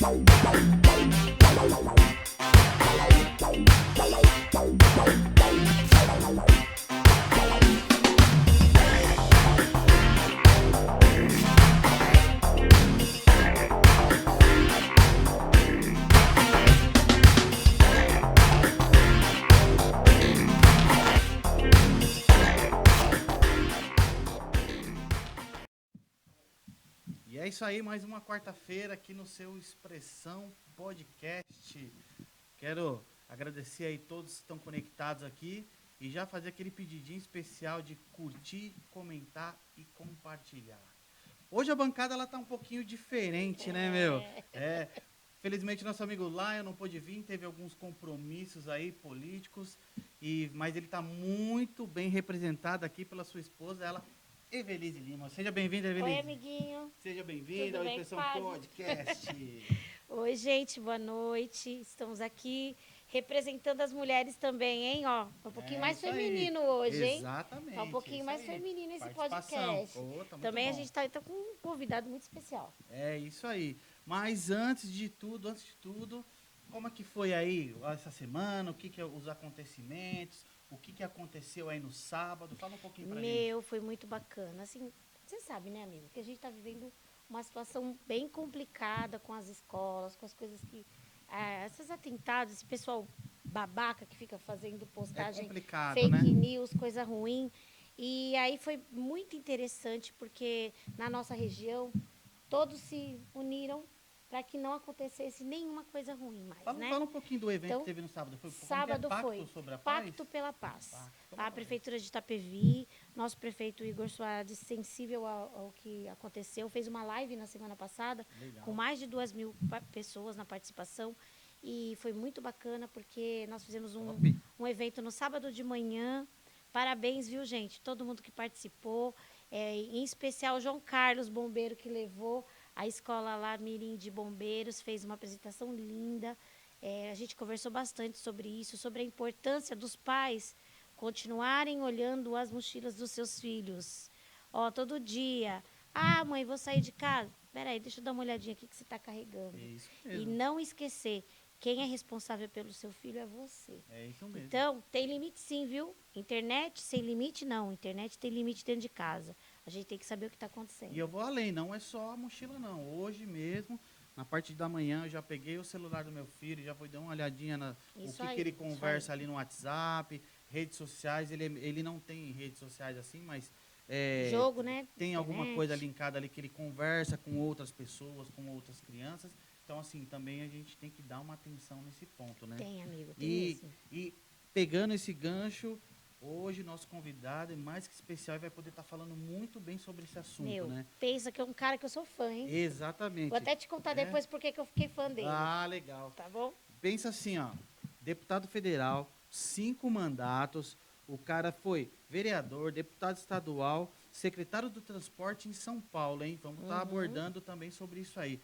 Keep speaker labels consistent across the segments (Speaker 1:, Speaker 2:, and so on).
Speaker 1: E é isso aí, mais uma quarta-feira aqui no seu Expressão Podcast. Quero agradecer aí todos que estão conectados aqui e já fazer aquele pedidinho especial de curtir, comentar e compartilhar. Hoje a bancada ela tá um pouquinho diferente, né, meu? Felizmente nosso amigo Lion não pôde vir, teve alguns compromissos aí políticos, mas ele tá muito bem representado aqui pela sua esposa, ela Evelise Lima. Seja bem-vinda,
Speaker 2: Oi,
Speaker 1: Evelise.
Speaker 2: amiguinho.
Speaker 1: Seja bem-vinda
Speaker 2: Tudo
Speaker 1: ao
Speaker 2: bem,
Speaker 1: Expressão
Speaker 2: compadre?
Speaker 1: Podcast.
Speaker 2: Oi, gente, boa noite. Estamos aqui representando as mulheres também, hein? Ó, tá um pouquinho mais
Speaker 1: Isso aí.
Speaker 2: feminino hoje, hein?
Speaker 1: Exatamente.
Speaker 2: Tá um pouquinho
Speaker 1: isso
Speaker 2: mais
Speaker 1: aí.
Speaker 2: feminino esse
Speaker 1: Participação.
Speaker 2: podcast.
Speaker 1: Tá muito
Speaker 2: Também a
Speaker 1: bom.
Speaker 2: gente tá com um convidado muito especial.
Speaker 1: É isso aí. Mas antes de tudo, como é que foi aí essa semana? O que é os acontecimentos? O que aconteceu aí no sábado? Fala um pouquinho pra gente.
Speaker 2: Meu, foi muito bacana. Assim, você sabe, né, amigo, que a gente tá vivendo uma situação bem complicada com as escolas, com as coisas que... esses atentados, esse pessoal babaca que fica fazendo
Speaker 1: É
Speaker 2: postagem
Speaker 1: complicado, né?
Speaker 2: fake news, coisa ruim. E aí foi muito interessante, porque na nossa região todos se uniram para que não acontecesse nenhuma coisa ruim mais, né?
Speaker 1: Fala um pouquinho do evento
Speaker 2: Então,
Speaker 1: que teve no sábado. Como que é?
Speaker 2: sábado
Speaker 1: Pacto
Speaker 2: foi
Speaker 1: sobre a paz?
Speaker 2: Pacto pela Paz.
Speaker 1: Pacto pela
Speaker 2: A
Speaker 1: paz.
Speaker 2: Prefeitura de Itapevi, nosso prefeito Igor Soares, sensível ao que aconteceu, fez uma live na semana passada,
Speaker 1: Legal.
Speaker 2: com mais de 2.000 pessoas na participação. E foi muito bacana, porque nós fizemos um evento no sábado de manhã. Parabéns, viu, gente? Todo mundo que participou. Em especial o João Carlos, bombeiro, que levou a escola lá, Mirim de Bombeiros, fez uma apresentação linda. A gente conversou bastante sobre isso, sobre a importância dos pais continuarem olhando as mochilas dos seus filhos. Ó, todo dia. Ah, mãe, vou sair de casa. Peraí, deixa eu dar uma olhadinha aqui que você está carregando.
Speaker 1: Isso
Speaker 2: E
Speaker 1: mesmo.
Speaker 2: não esquecer, quem é responsável pelo seu filho é você.
Speaker 1: É isso mesmo.
Speaker 2: Então, tem limite sim, viu? Internet sem limite, não. Internet tem limite dentro de casa. A gente tem que saber o que está acontecendo.
Speaker 1: E eu vou além, não é só a mochila não. Hoje mesmo, na parte da manhã, eu já peguei o celular do meu filho, já fui dar uma olhadinha no que ele conversa ali no WhatsApp, redes sociais. Ele não tem redes sociais assim, mas
Speaker 2: jogo, né?
Speaker 1: Tem
Speaker 2: Internet.
Speaker 1: alguma coisa linkada ali que ele conversa com outras pessoas, com outras crianças. Então, assim, também a gente tem que dar uma atenção nesse ponto, né?
Speaker 2: Tem, amigo, tem mesmo.
Speaker 1: E pegando esse gancho, hoje nosso convidado é mais que especial e vai poder estar falando muito bem sobre esse assunto, né?
Speaker 2: Pensa que é um cara que eu sou fã, hein?
Speaker 1: Exatamente.
Speaker 2: Vou até te contar depois porque que eu fiquei fã dele.
Speaker 1: Ah, legal.
Speaker 2: Tá bom?
Speaker 1: Pensa assim, ó, deputado federal, 5 mandatos, o cara foi vereador, deputado estadual, secretário do transporte em São Paulo, hein? Vamos estar abordando também sobre isso aí.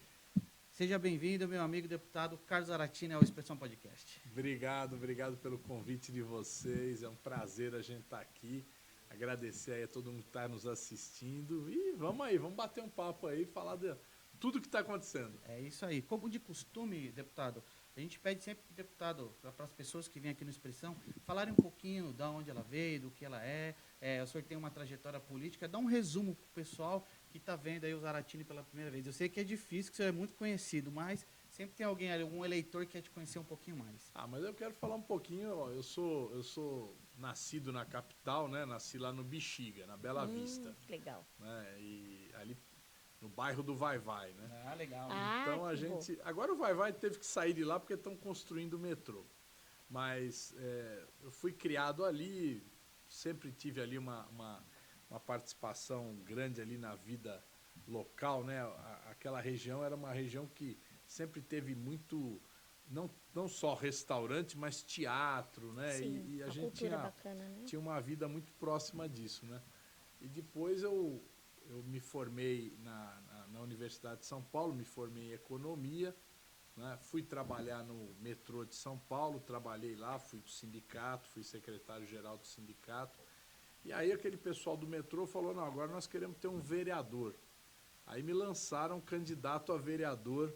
Speaker 1: Seja bem-vindo, meu amigo deputado Carlos Zaratini, ao Expressão Podcast.
Speaker 3: Obrigado pelo convite de vocês. É um prazer a gente estar aqui. Agradecer aí a todo mundo que está nos assistindo. E vamos aí, vamos bater um papo aí, falar de tudo que está acontecendo.
Speaker 1: É isso aí. Como de costume, deputado, a gente pede sempre pro deputado, para as pessoas que vêm aqui no Expressão, falarem um pouquinho de onde ela veio, do que ela é. O senhor tem uma trajetória política. Dá um resumo pro pessoal que está vendo aí o Zaratini pela primeira vez. Eu sei que é difícil, que o senhor é muito conhecido, mas sempre tem alguém ali, algum eleitor que quer te conhecer um pouquinho mais.
Speaker 3: Mas eu quero falar um pouquinho, ó, eu sou nascido na capital, né? Nasci lá no Bexiga, na Bela Vista.
Speaker 2: Legal.
Speaker 3: Né? E ali no bairro do Vai-Vai, né?
Speaker 1: Ah, legal.
Speaker 3: Então a gente... Agora o Vai-Vai teve que sair de lá porque estão construindo o metrô. Mas eu fui criado ali, sempre tive ali uma participação grande ali na vida local, né? Aquela região era uma região que sempre teve muito, não só restaurante, mas teatro, né?
Speaker 2: Sim,
Speaker 3: e a gente
Speaker 2: cultura bacana, né?
Speaker 3: tinha uma vida muito próxima disso, né? E depois eu me formei na Universidade de São Paulo, me formei em economia, né? Fui trabalhar no metrô de São Paulo, trabalhei lá, fui do sindicato, fui secretário-geral do sindicato. E aí aquele pessoal do metrô falou, não, agora nós queremos ter um vereador. Aí me lançaram candidato a vereador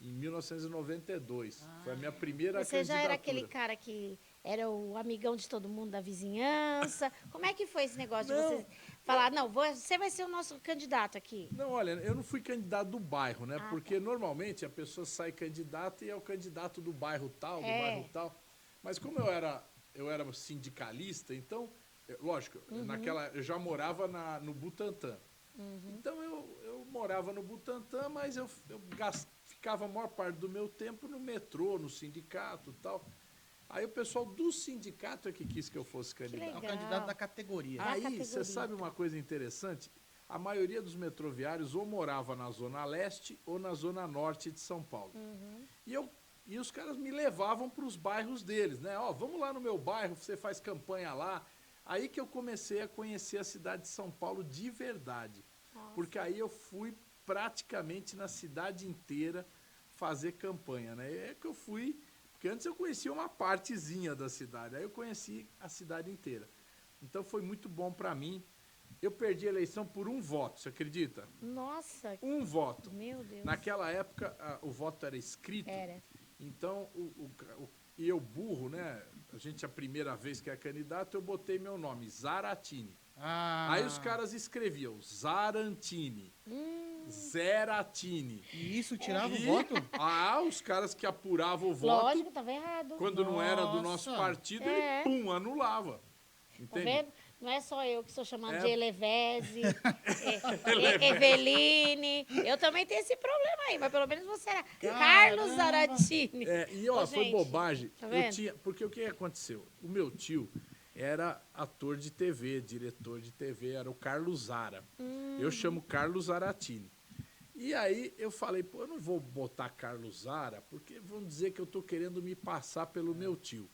Speaker 3: em 1992. Foi a minha primeira
Speaker 2: Você
Speaker 3: candidatura.
Speaker 2: já era aquele cara que era o amigão de todo mundo da vizinhança? Como é que foi esse negócio de você falar, não, você vai ser o nosso candidato aqui?
Speaker 3: Não, olha, eu não fui candidato do bairro, né?
Speaker 2: Ah,
Speaker 3: Porque normalmente a pessoa sai candidata e é o candidato do bairro tal, do bairro tal. Mas como eu era sindicalista, então, lógico, eu já morava no Butantã. Então eu morava no Butantã, mas eu ficava a maior parte do meu tempo no metrô, no sindicato e tal. Aí o pessoal do sindicato é que quis que eu fosse candidato.
Speaker 1: É o candidato da categoria.
Speaker 3: Aí, você sabe uma coisa interessante? A maioria dos metroviários ou morava na Zona Leste ou na Zona Norte de São Paulo. E os caras me levavam para os bairros deles, né? Ó, vamos lá no meu bairro, você faz campanha lá. Aí que eu comecei a conhecer a cidade de São Paulo de verdade. Porque aí eu fui praticamente na cidade inteira fazer campanha, né? É que eu fui, porque antes eu conhecia uma partezinha da cidade, aí eu conheci a cidade inteira. Então foi muito bom para mim. Eu perdi a eleição por 1 voto, você acredita?
Speaker 2: Nossa.
Speaker 3: 1 voto.
Speaker 2: Meu Deus.
Speaker 3: Naquela época, o voto era escrito.
Speaker 2: Era.
Speaker 3: Então, e eu burro, né? A primeira vez que é candidato, eu botei meu nome, Zaratini. Aí os caras escreviam Zarantini, Zeratini.
Speaker 1: E isso tirava o voto?
Speaker 3: Os caras que apuravam o voto,
Speaker 2: Lógico, tava errado.
Speaker 3: quando não era do nosso
Speaker 1: Nossa.
Speaker 3: partido, ele, pum, anulava.
Speaker 2: Tá
Speaker 3: Entende?
Speaker 2: vendo? Não é só eu que sou chamada
Speaker 3: É.
Speaker 2: de Elevese, Eveline. Eu também tenho esse problema aí, mas pelo menos você era Carlos Zaratini.
Speaker 3: E
Speaker 2: Ô,
Speaker 3: foi
Speaker 2: gente,
Speaker 3: bobagem.
Speaker 2: tá vendo?
Speaker 3: Porque o que aconteceu? O meu tio era ator de TV, diretor de TV, era o Carlos Zara. Eu chamo Carlos Zaratini. E aí eu falei, pô, eu não vou botar Carlos Zara, porque vão dizer que eu tô querendo me passar pelo meu tio.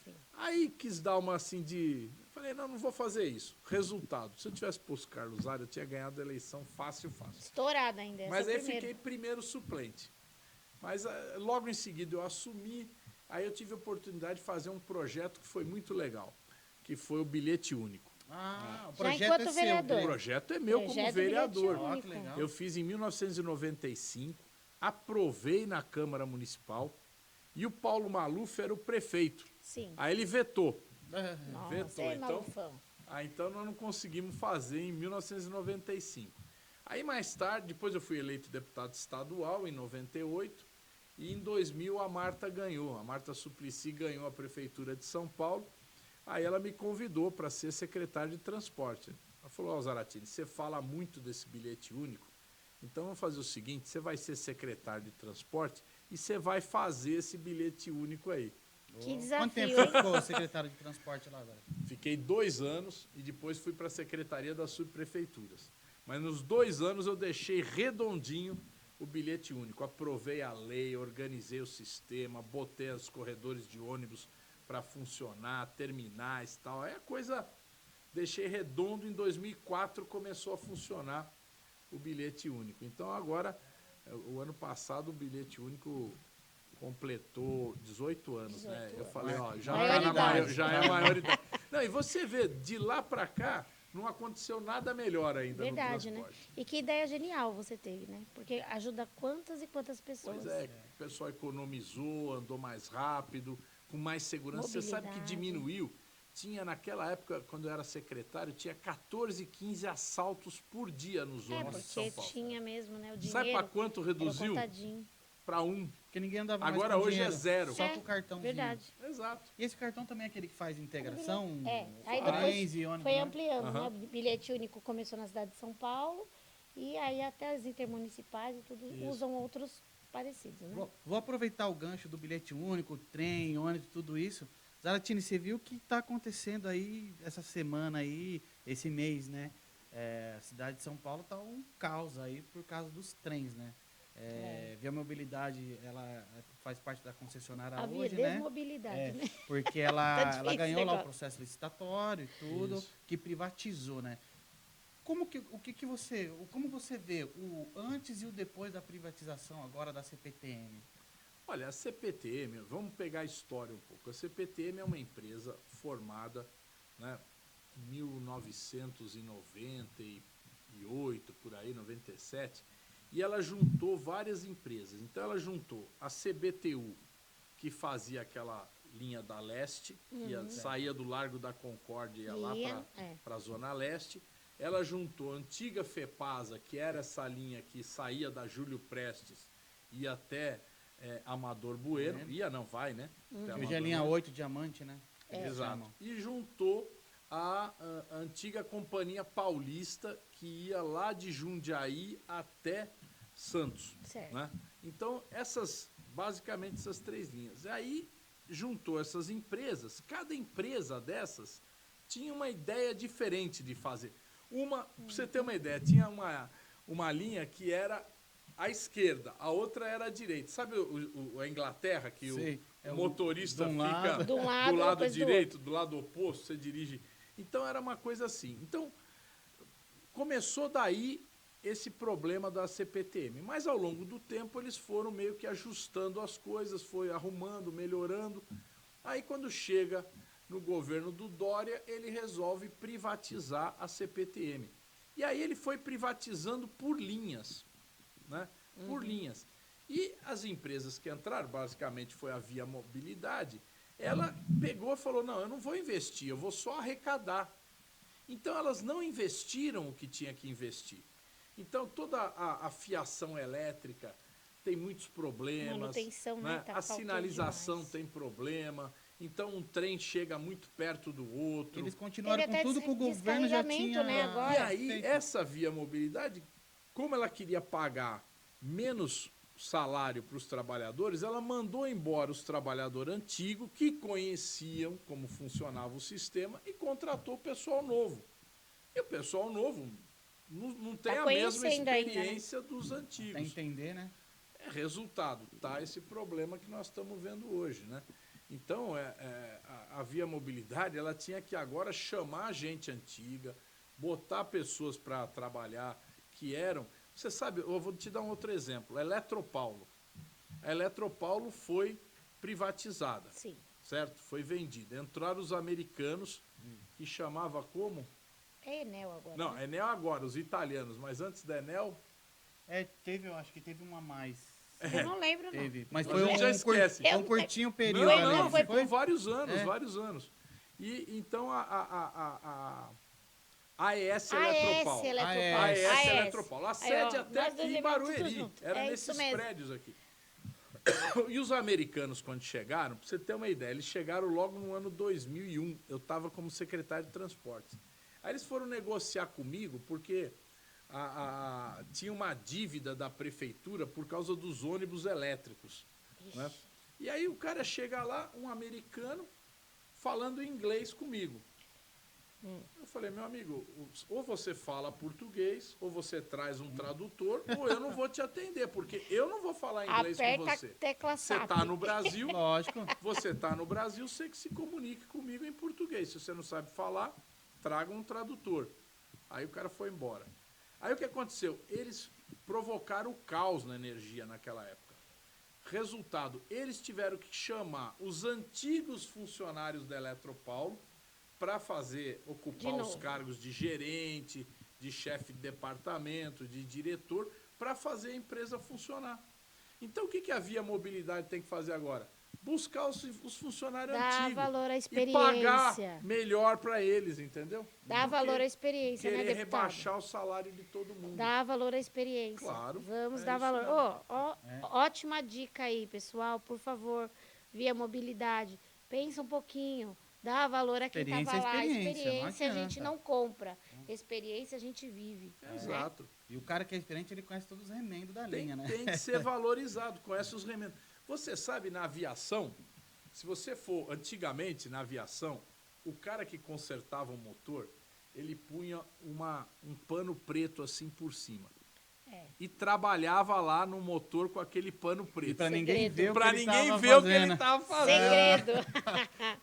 Speaker 2: Sim.
Speaker 3: Aí quis dar uma assim de... Falei, não vou fazer isso. Resultado, se eu tivesse posto Carlos Zara, eu tinha ganhado a eleição fácil.
Speaker 2: Estourada ainda.
Speaker 3: Mas
Speaker 2: esse é
Speaker 3: aí
Speaker 2: o primeiro.
Speaker 3: fiquei primeiro suplente. Mas logo em seguida eu assumi, aí eu tive a oportunidade de fazer um projeto que foi muito legal, que foi o bilhete único.
Speaker 1: O
Speaker 2: Já
Speaker 1: projeto
Speaker 2: enquanto
Speaker 1: é
Speaker 2: vereador.
Speaker 3: O projeto é meu como
Speaker 2: Projeto
Speaker 3: vereador.
Speaker 2: bilhete único.
Speaker 1: Que legal.
Speaker 3: Eu fiz em 1995, aprovei na Câmara Municipal e o Paulo Maluf era o prefeito.
Speaker 2: Sim.
Speaker 3: Aí ele vetou.
Speaker 2: Nossa,
Speaker 3: Vetou,
Speaker 2: é
Speaker 3: então.
Speaker 2: malufão.
Speaker 3: Então nós não conseguimos fazer em 1995. Aí mais tarde, depois eu fui eleito deputado estadual em 98 e em 2000 a Marta ganhou. A Marta Suplicy ganhou a prefeitura de São Paulo. Aí ela me convidou para ser secretário de transporte. Ela falou, ó, Zaratini, você fala muito desse bilhete único, então vamos fazer o seguinte, você vai ser secretário de transporte e você vai fazer esse bilhete único aí.
Speaker 2: Que
Speaker 1: Quanto
Speaker 2: desafio,
Speaker 1: tempo
Speaker 2: hein?
Speaker 1: você ficou secretário de transporte lá agora?
Speaker 3: Fiquei 2 anos e depois fui para a Secretaria das Subprefeituras. Mas nos 2 anos eu deixei redondinho o bilhete único. Aprovei a lei, organizei o sistema, botei os corredores de ônibus para funcionar, terminais e tal. Aí a coisa deixei redondo. Em 2004 começou a funcionar o bilhete único. Então agora, o ano passado, o bilhete único completou 18 anos, né? Eu falei, ó, já tá na já é maioridade. Não, e você vê, de lá para cá, não aconteceu nada melhor ainda
Speaker 2: Verdade,
Speaker 3: no
Speaker 2: né?
Speaker 3: transporte.
Speaker 2: E que ideia genial você teve, né? Porque ajuda quantas e quantas pessoas.
Speaker 3: Pois é, o pessoal economizou, andou mais rápido, com mais segurança. Você sabe que
Speaker 2: Mobilidade.
Speaker 3: diminuiu? Tinha, naquela época, quando eu era secretário, tinha 14, 15 assaltos por dia nos ônibus de São
Speaker 2: Porque
Speaker 3: Paulo.
Speaker 2: tinha mesmo, né? O dinheiro.
Speaker 3: Sabe para quanto
Speaker 2: era
Speaker 3: reduziu?
Speaker 2: contadinho.
Speaker 3: Para 1.
Speaker 1: Porque ninguém andava
Speaker 3: Agora
Speaker 1: mais com
Speaker 3: hoje é
Speaker 1: dinheiro,
Speaker 3: 0.
Speaker 1: Só
Speaker 2: É,
Speaker 1: com o cartãozinho.
Speaker 2: Verdade.
Speaker 3: Exato.
Speaker 1: E esse cartão também é aquele que faz integração?
Speaker 2: Aí
Speaker 1: trens e
Speaker 2: depois
Speaker 1: ônibus,
Speaker 2: foi
Speaker 1: né?
Speaker 2: ampliando, né? O bilhete único começou na cidade de São Paulo e aí até as intermunicipais e tudo usam outros parecidos, né?
Speaker 1: Vou aproveitar o gancho do bilhete único, trem, ônibus, tudo isso. Zaratini, você viu o que está acontecendo aí essa semana aí, esse mês, né? A cidade de São Paulo está um caos aí por causa dos trens, né? Via Mobilidade, ela faz parte da concessionária
Speaker 2: Havia
Speaker 1: hoje, né?
Speaker 2: desmobilidade, né?
Speaker 1: Porque
Speaker 2: Tá
Speaker 1: ela
Speaker 2: difícil
Speaker 1: ganhou
Speaker 2: esse
Speaker 1: lá o
Speaker 2: negócio.
Speaker 1: processo licitatório e tudo,
Speaker 3: Isso.
Speaker 1: que privatizou, né? Como você vê o antes e o depois da privatização agora da CPTM?
Speaker 3: Olha, a CPTM, vamos pegar a história um pouco. A CPTM é uma empresa formada, né, em 1998, por aí, 97, e ela juntou várias empresas. Então, ela juntou a CBTU, que fazia aquela linha da leste, que saía do Largo da Concórdia e ia lá para a Zona Leste. Ela juntou a antiga FEPASA, que era essa linha que saía da Júlio Prestes, ia até Amador Bueno. Ia, não, vai, né?
Speaker 1: Hoje é a linha 8 Diamante, né?
Speaker 3: Exato. E juntou a antiga Companhia Paulista, que ia lá de Jundiaí até Santos.
Speaker 2: Certo.
Speaker 3: Né? Então, basicamente essas 3 linhas. Aí, juntou essas empresas. Cada empresa dessas tinha uma ideia diferente de fazer. Pra você ter uma ideia, tinha uma linha que era à esquerda, a outra era à direita. Sabe a Inglaterra, que o motorista fica do lado direito, do lado oposto, você dirige. Então, era uma coisa assim. Então, começou daí esse problema da CPTM. Mas, ao longo do tempo, eles foram meio que ajustando as coisas, foi arrumando, melhorando. Aí, quando chega no governo do Dória, ele resolve privatizar a CPTM. E aí ele foi privatizando por linhas, né? Por linhas. E as empresas que entraram, basicamente foi a Via Mobilidade, ela pegou e falou, não, eu não vou investir, eu vou só arrecadar. Então elas não investiram o que tinha que investir. Então toda a fiação elétrica tem muitos problemas.
Speaker 2: Manutenção, né?
Speaker 3: A sinalização tem problema. Então um trem chega muito perto do outro.
Speaker 1: Eles continuaram com tudo que o governo já tinha.
Speaker 2: Né, agora.
Speaker 3: E aí, essa Via Mobilidade, como ela queria pagar menos salário para os trabalhadores, ela mandou embora os trabalhadores antigos que conheciam como funcionava o sistema e contratou o pessoal novo. E o pessoal novo não tem a mesma experiência ainda, né? Dos antigos.
Speaker 1: Para entender, né?
Speaker 3: Resultado, tá esse problema que nós estamos vendo hoje, né? Então, a Via Mobilidade, ela tinha que agora chamar gente antiga, botar pessoas para trabalhar que eram... Você sabe, eu vou te dar um outro exemplo. A Eletropaulo. A Eletropaulo foi privatizada.
Speaker 2: Sim.
Speaker 3: Certo? Foi vendida. Entraram os americanos, que chamava como?
Speaker 2: É Enel agora.
Speaker 3: Não,
Speaker 2: né?
Speaker 3: Enel agora, os italianos. Mas antes da Enel...
Speaker 1: Eu acho que teve uma a mais.
Speaker 2: Eu não lembro, não.
Speaker 1: Teve, mas
Speaker 3: A
Speaker 1: foi
Speaker 3: gente já esquece.
Speaker 1: Um curtinho período.
Speaker 3: Não,
Speaker 1: ali.
Speaker 3: foi vários anos, vários anos. E então a AES Eletropaulo. AES Eletropaulo. A sede até aqui em Barueri. Era nesses prédios aqui. E os americanos, quando chegaram, para você ter uma ideia, eles chegaram logo no ano 2001. Eu estava como secretário de transportes. Aí eles foram negociar comigo porque tinha uma dívida da prefeitura por causa dos ônibus elétricos. Né? E aí o cara chega lá, um americano, falando inglês comigo. Eu falei, meu amigo, ou você fala português, ou você traz um tradutor, ou eu não vou te atender, porque eu não vou falar inglês com você. Você está no Brasil,
Speaker 1: lógico.
Speaker 3: Você está no Brasil, você que se comunique comigo em português. Se você não sabe falar, traga um tradutor. Aí o cara foi embora. Aí o que aconteceu? Eles provocaram o caos na energia naquela época. Resultado, eles tiveram que chamar os antigos funcionários da Eletropaulo para ocupar os cargos de gerente, de chefe de departamento, de diretor, para fazer a empresa funcionar. Então, o que a Via Mobilidade tem que fazer agora? Buscar os funcionários antigos.
Speaker 2: Dar valor à experiência.
Speaker 3: E pagar melhor para eles, entendeu?
Speaker 2: Dar valor à experiência, né,
Speaker 3: deputado? Querer rebaixar o salário de todo mundo.
Speaker 2: Dar valor à experiência.
Speaker 3: Claro.
Speaker 2: Vamos dar valor. Ótima dica aí, pessoal. Por favor, Via Mobilidade. Pensa um pouquinho. Dá valor a quem estava lá. Experiência a gente não compra. Experiência a gente vive.
Speaker 3: Exato.
Speaker 1: Né? E o cara que é experiente, ele conhece todos os remendos da linha, né?
Speaker 3: Tem que ser valorizado, conhece os remendos. Você sabe, na aviação, se você for antigamente na aviação, o cara que consertava o motor, ele punha um pano preto assim por cima. E trabalhava lá no motor com aquele pano preto.
Speaker 1: Para ninguém ver o que
Speaker 3: ele estava fazendo.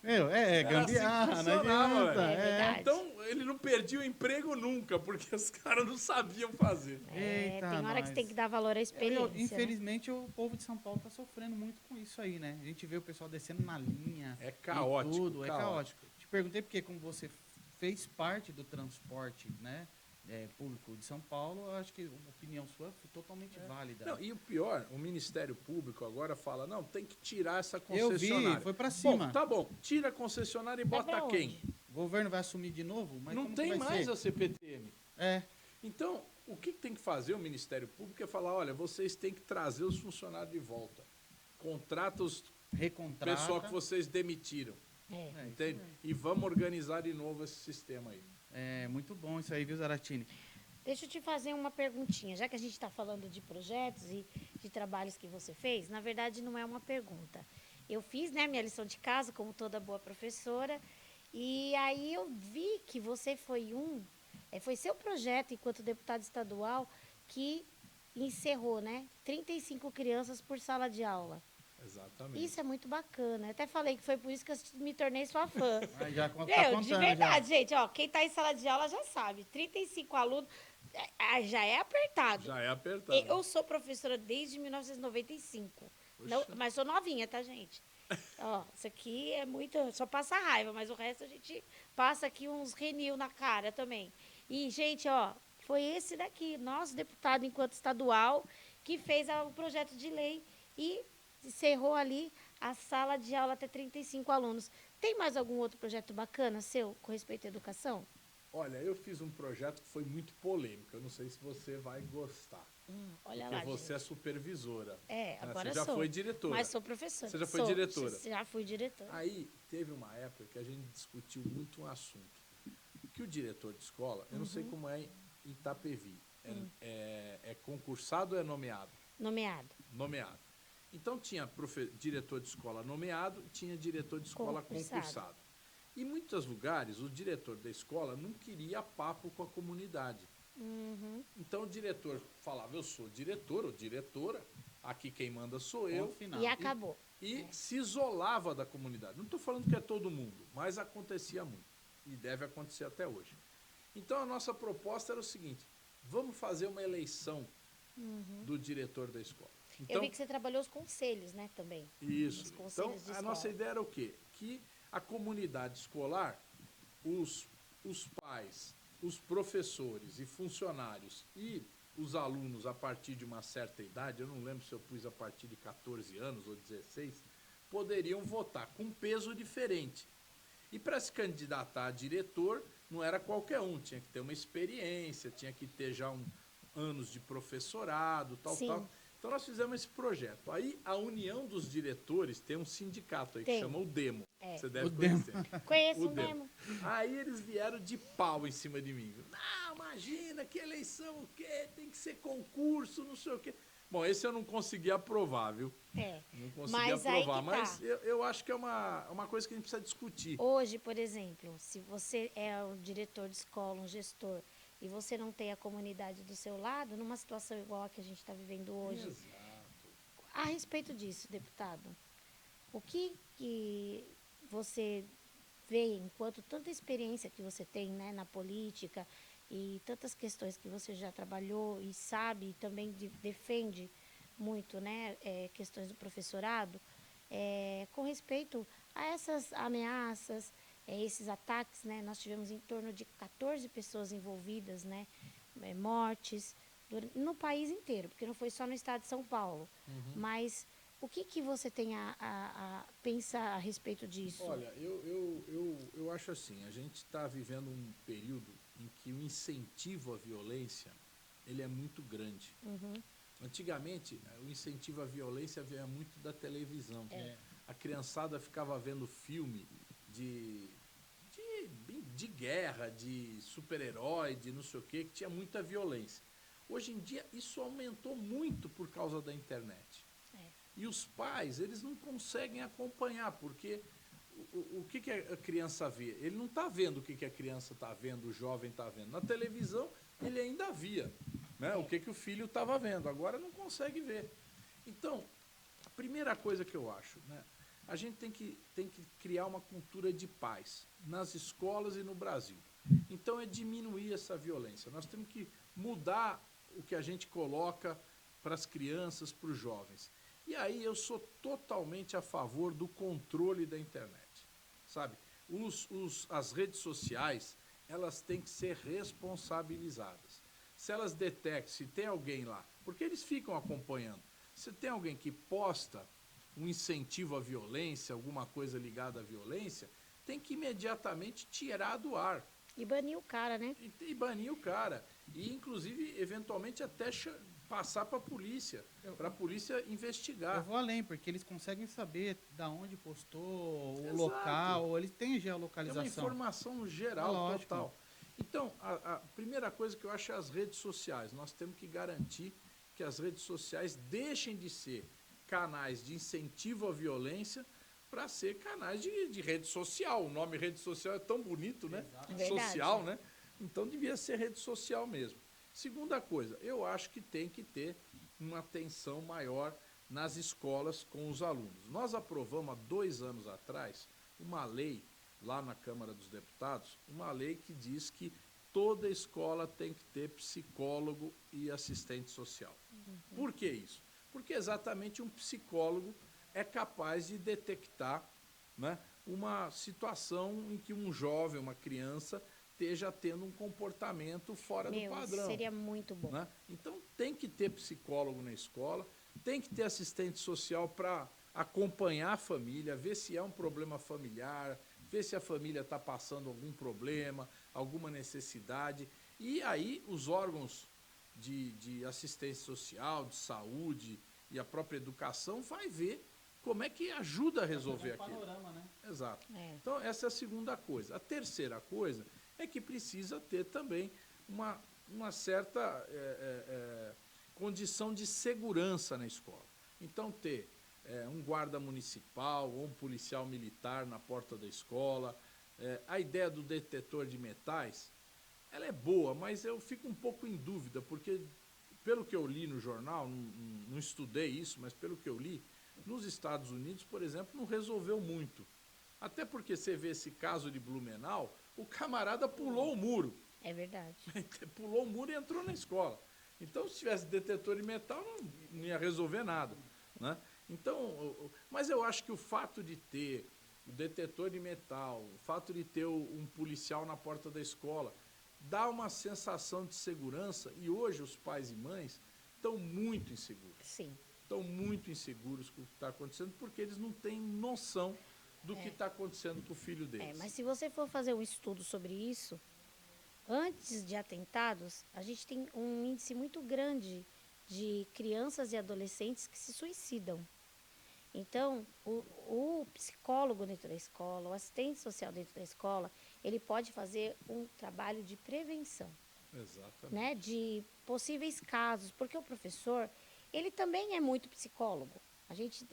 Speaker 2: Segredo.
Speaker 1: Gambiarra, não adianta.
Speaker 3: Então, ele não perdia o emprego nunca, porque os caras não sabiam fazer.
Speaker 1: Eita,
Speaker 2: tem hora que você tem que dar valor à experiência.
Speaker 1: Infelizmente, o povo de São Paulo está sofrendo muito com isso aí, né? A gente vê o pessoal descendo na linha.
Speaker 3: É caótico.
Speaker 1: É caótico. Te perguntei porque, como você fez parte do transporte, né? Público de São Paulo, eu acho que a opinião sua foi totalmente válida.
Speaker 3: Não, e o pior, o Ministério Público agora fala, não, tem que tirar essa
Speaker 1: Eu
Speaker 3: concessionária.
Speaker 1: vi, foi pra cima.
Speaker 3: Bom, tá bom, tira a concessionária e
Speaker 2: Vai
Speaker 3: bota
Speaker 2: pra
Speaker 3: quem?
Speaker 2: onde?
Speaker 1: O governo vai assumir de novo? Mas
Speaker 3: Não
Speaker 1: como
Speaker 3: tem
Speaker 1: que vai
Speaker 3: mais
Speaker 1: ser?
Speaker 3: a CPTM.
Speaker 1: É,
Speaker 3: Então, o que tem que fazer o Ministério Público é falar, olha, vocês têm que trazer os funcionários de volta. Contrata os
Speaker 1: recontrata.
Speaker 3: pessoal que vocês demitiram,
Speaker 2: É.
Speaker 1: isso
Speaker 3: entende?
Speaker 1: mesmo.
Speaker 3: E vamos organizar de novo esse sistema aí.
Speaker 1: É muito bom isso aí, viu, Zaratini?
Speaker 2: Deixa eu te fazer uma perguntinha. Já que a gente está falando de projetos e de trabalhos que você fez, na verdade não é uma pergunta. Eu fiz, né, minha lição de casa, como toda boa professora, e aí eu vi que você foi seu projeto enquanto deputado estadual que encerrou, né, 35 crianças por sala de aula.
Speaker 3: Exatamente.
Speaker 2: Isso é muito bacana. Eu até falei que foi por isso que eu me tornei sua fã.
Speaker 1: Aí já tá
Speaker 2: Meu,
Speaker 1: contando,
Speaker 2: de verdade, gente, ó, quem tá em sala de aula já sabe. 35 alunos, já é apertado.
Speaker 3: Já é apertado.
Speaker 2: Eu sou professora desde 1995. Não,
Speaker 3: Poxa.
Speaker 2: mas sou novinha, tá, gente? Ó, isso aqui é muito. Só passa raiva, mas o resto a gente passa aqui uns renil na cara também. E, gente, ó, foi esse daqui, nosso deputado enquanto estadual, que fez o projeto de lei e encerrou ali a sala de aula até 35 alunos. Tem mais algum outro projeto bacana seu com respeito à educação?
Speaker 3: Olha, eu fiz um projeto que foi muito polêmico. Eu não sei se você vai gostar.
Speaker 2: Olha
Speaker 3: Porque
Speaker 2: lá,
Speaker 3: você é
Speaker 2: gente.
Speaker 3: supervisora.
Speaker 2: É,
Speaker 3: né?
Speaker 2: agora
Speaker 3: Você já
Speaker 2: sou.
Speaker 3: foi diretora.
Speaker 2: Mas sou professora.
Speaker 3: Você já foi diretora.
Speaker 2: Já fui diretora.
Speaker 3: Aí teve uma época que a gente discutiu muito um assunto. Que o diretor de escola, eu não sei como é em Itapevi, é concursado ou é nomeado?
Speaker 2: Nomeado.
Speaker 3: Nomeado. Então tinha diretor de escola nomeado e tinha diretor de escola concursado. E em muitos lugares, o diretor da escola não queria papo com a comunidade. Então o diretor falava, eu sou diretor ou diretora, aqui quem manda sou eu.
Speaker 1: Ponto final.
Speaker 2: E acabou.
Speaker 3: E se isolava da comunidade. Não estou falando que é todo mundo, mas acontecia muito. E deve acontecer até hoje. Então a nossa proposta era o seguinte, vamos fazer uma eleição do diretor da escola. Então,
Speaker 2: Eu vi que você trabalhou os conselhos, né, também.
Speaker 3: isso.
Speaker 2: Os
Speaker 3: Então,
Speaker 2: conselhos de
Speaker 3: a
Speaker 2: escola.
Speaker 3: nossa ideia era o quê? Que a comunidade escolar, os pais, os professores e funcionários e os alunos a partir de uma certa idade, eu não lembro se eu pus a partir de 14 anos ou 16, poderiam votar com peso diferente. E para se candidatar a diretor, não era qualquer um, tinha que ter uma experiência, tinha que ter já anos de professorado, tal,
Speaker 2: Sim.
Speaker 3: tal. Então nós fizemos esse projeto. Aí a União dos Diretores tem um sindicato aí que
Speaker 2: Tem.
Speaker 3: chama o Demo.
Speaker 2: É.
Speaker 3: Você deve
Speaker 1: O Demo.
Speaker 3: conhecer.
Speaker 2: Conheço
Speaker 3: O Demo.
Speaker 2: mesmo.
Speaker 3: Aí eles vieram de pau em cima de mim. Não, imagina que eleição o quê? Tem que ser concurso, não sei o quê. Bom, esse eu não consegui aprovar, viu?
Speaker 2: É.
Speaker 3: Não consegui
Speaker 2: Mas aí
Speaker 3: aprovar,
Speaker 2: que
Speaker 3: mas
Speaker 2: tá.
Speaker 3: eu acho que é uma coisa que a gente precisa discutir.
Speaker 2: Hoje, por exemplo, se você é um diretor de escola, um gestor, e você não tem a comunidade do seu lado, numa situação igual a que a gente está vivendo hoje,
Speaker 3: Exato.
Speaker 2: a respeito disso, deputado, o que você vê enquanto tanta experiência que você tem, né, na política e tantas questões que você já trabalhou e sabe e também defende muito, né, questões do professorado, com respeito a essas ameaças, esses ataques, né, nós tivemos em torno de 14 pessoas envolvidas, né, mortes no país inteiro, porque não foi só no estado de São Paulo, mas o que você tem a pensar a respeito disso?
Speaker 3: Olha, eu acho assim, a gente está vivendo um período em que o incentivo à violência ele é muito grande. Antigamente, o incentivo à violência vinha muito da televisão. A criançada ficava vendo filme de guerra, de super-herói, de não sei o quê, que tinha muita violência. Hoje em dia, isso aumentou muito por causa da internet. E os pais, eles não conseguem acompanhar, porque o que a criança vê? Ele não está vendo o que a criança está vendo, o jovem está vendo. Na televisão, ele ainda via, né? O que o filho estava vendo. Agora não consegue ver. Então, a primeira coisa que eu acho, né? A gente tem que criar uma cultura de paz nas escolas e no Brasil. Então, é diminuir essa violência. Nós temos que mudar o que a gente coloca para as crianças, para os jovens. E aí eu sou totalmente a favor do controle da internet, sabe? As redes sociais, elas têm que ser responsabilizadas. se elas detectam, se tem alguém lá, porque eles ficam acompanhando. Se tem alguém que posta um incentivo à violência, alguma coisa ligada à violência, tem que imediatamente tirar do ar.
Speaker 2: E banir o cara, né?
Speaker 3: E banir o cara. E, inclusive, eventualmente até passar para a polícia investigar.
Speaker 1: Eu vou além, porque eles conseguem saber da onde postou, o
Speaker 3: Exato.
Speaker 1: local, eles têm
Speaker 3: É uma
Speaker 1: geolocalização.
Speaker 3: informação geral,
Speaker 1: Lógico.
Speaker 3: total. Então, a primeira coisa que eu acho é as redes sociais. Nós temos que garantir que as redes sociais deixem de ser canais de incentivo à violência para ser canais de rede social. O nome rede social é tão bonito, né?
Speaker 2: Verdade.
Speaker 3: Social, né? Então, devia ser rede social mesmo. Segunda coisa, eu acho que tem que ter uma atenção maior nas escolas com os alunos. Nós aprovamos há 2 anos atrás uma lei lá na Câmara dos Deputados, uma lei que diz que toda escola tem que ter psicólogo e assistente social. Por que isso? Porque exatamente um psicólogo é capaz de detectar, né, uma situação em que um jovem, uma criança, esteja tendo um comportamento fora do padrão.
Speaker 2: Isso seria muito bom.
Speaker 3: Né? Então tem que ter psicólogo na escola, tem que ter assistente social para acompanhar a família, ver se é um problema familiar, ver se a família está passando algum problema, alguma necessidade. E aí os órgãos de assistência social, de saúde e a própria educação vai ver como é que ajuda a resolver aquilo.
Speaker 1: Panorama, né?
Speaker 3: Exato.
Speaker 2: É.
Speaker 3: Então essa é a segunda coisa. A terceira coisa é que precisa ter também uma certa condição de segurança na escola. Então ter um guarda municipal ou um policial militar na porta da escola. A ideia do detetor de metais, ela é boa, mas eu fico um pouco em dúvida, porque pelo que eu li no jornal, não estudei isso, mas pelo que eu li, nos Estados Unidos, por exemplo, não resolveu muito. Até porque você vê esse caso de Blumenau, o camarada pulou o muro.
Speaker 2: É verdade.
Speaker 3: Pulou o muro e entrou na escola. Então, se tivesse detetor de metal, não ia resolver nada. Né? Então, mas eu acho que o fato de ter o detetor de metal, o fato de ter um policial na porta da escola, dá uma sensação de segurança, e hoje os pais e mães estão muito inseguros.
Speaker 2: Sim.
Speaker 3: Estão muito inseguros com o que está acontecendo, porque eles não têm noção do que está acontecendo com o filho deles.
Speaker 2: Mas se você for fazer um estudo sobre isso, antes de atentados, a gente tem um índice muito grande de crianças e adolescentes que se suicidam. Então, o psicólogo dentro da escola, o assistente social dentro da escola, ele pode fazer um trabalho de prevenção.
Speaker 3: Exatamente.
Speaker 2: Né, de possíveis casos, porque o professor, ele também é muito psicólogo. A gente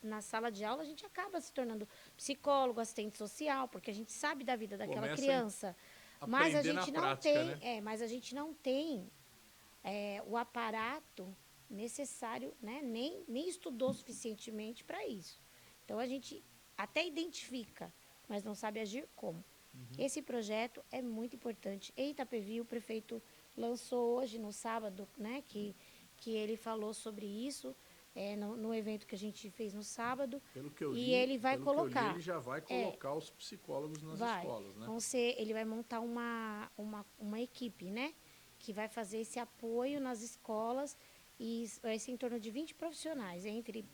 Speaker 2: na sala de aula, a gente acaba se tornando psicólogo, assistente social, porque a gente sabe da vida daquela criança. Mas a gente não
Speaker 3: prática,
Speaker 2: tem,
Speaker 3: né?
Speaker 2: mas a gente não tem o aparato necessário, né? Nem estudou suficientemente para isso. Então a gente até identifica, mas não sabe agir como. Esse projeto é muito importante. Em Itapevi, o prefeito lançou hoje, no sábado, né, que ele falou sobre isso, no evento que a gente fez no sábado.
Speaker 3: Pelo que eu li,
Speaker 2: e ele vai colocar.
Speaker 3: Ele já vai colocar os psicólogos nas escolas, né?
Speaker 2: Ele vai montar uma equipe, né, que vai fazer esse apoio nas escolas, e vai ser em torno de 20 profissionais, entre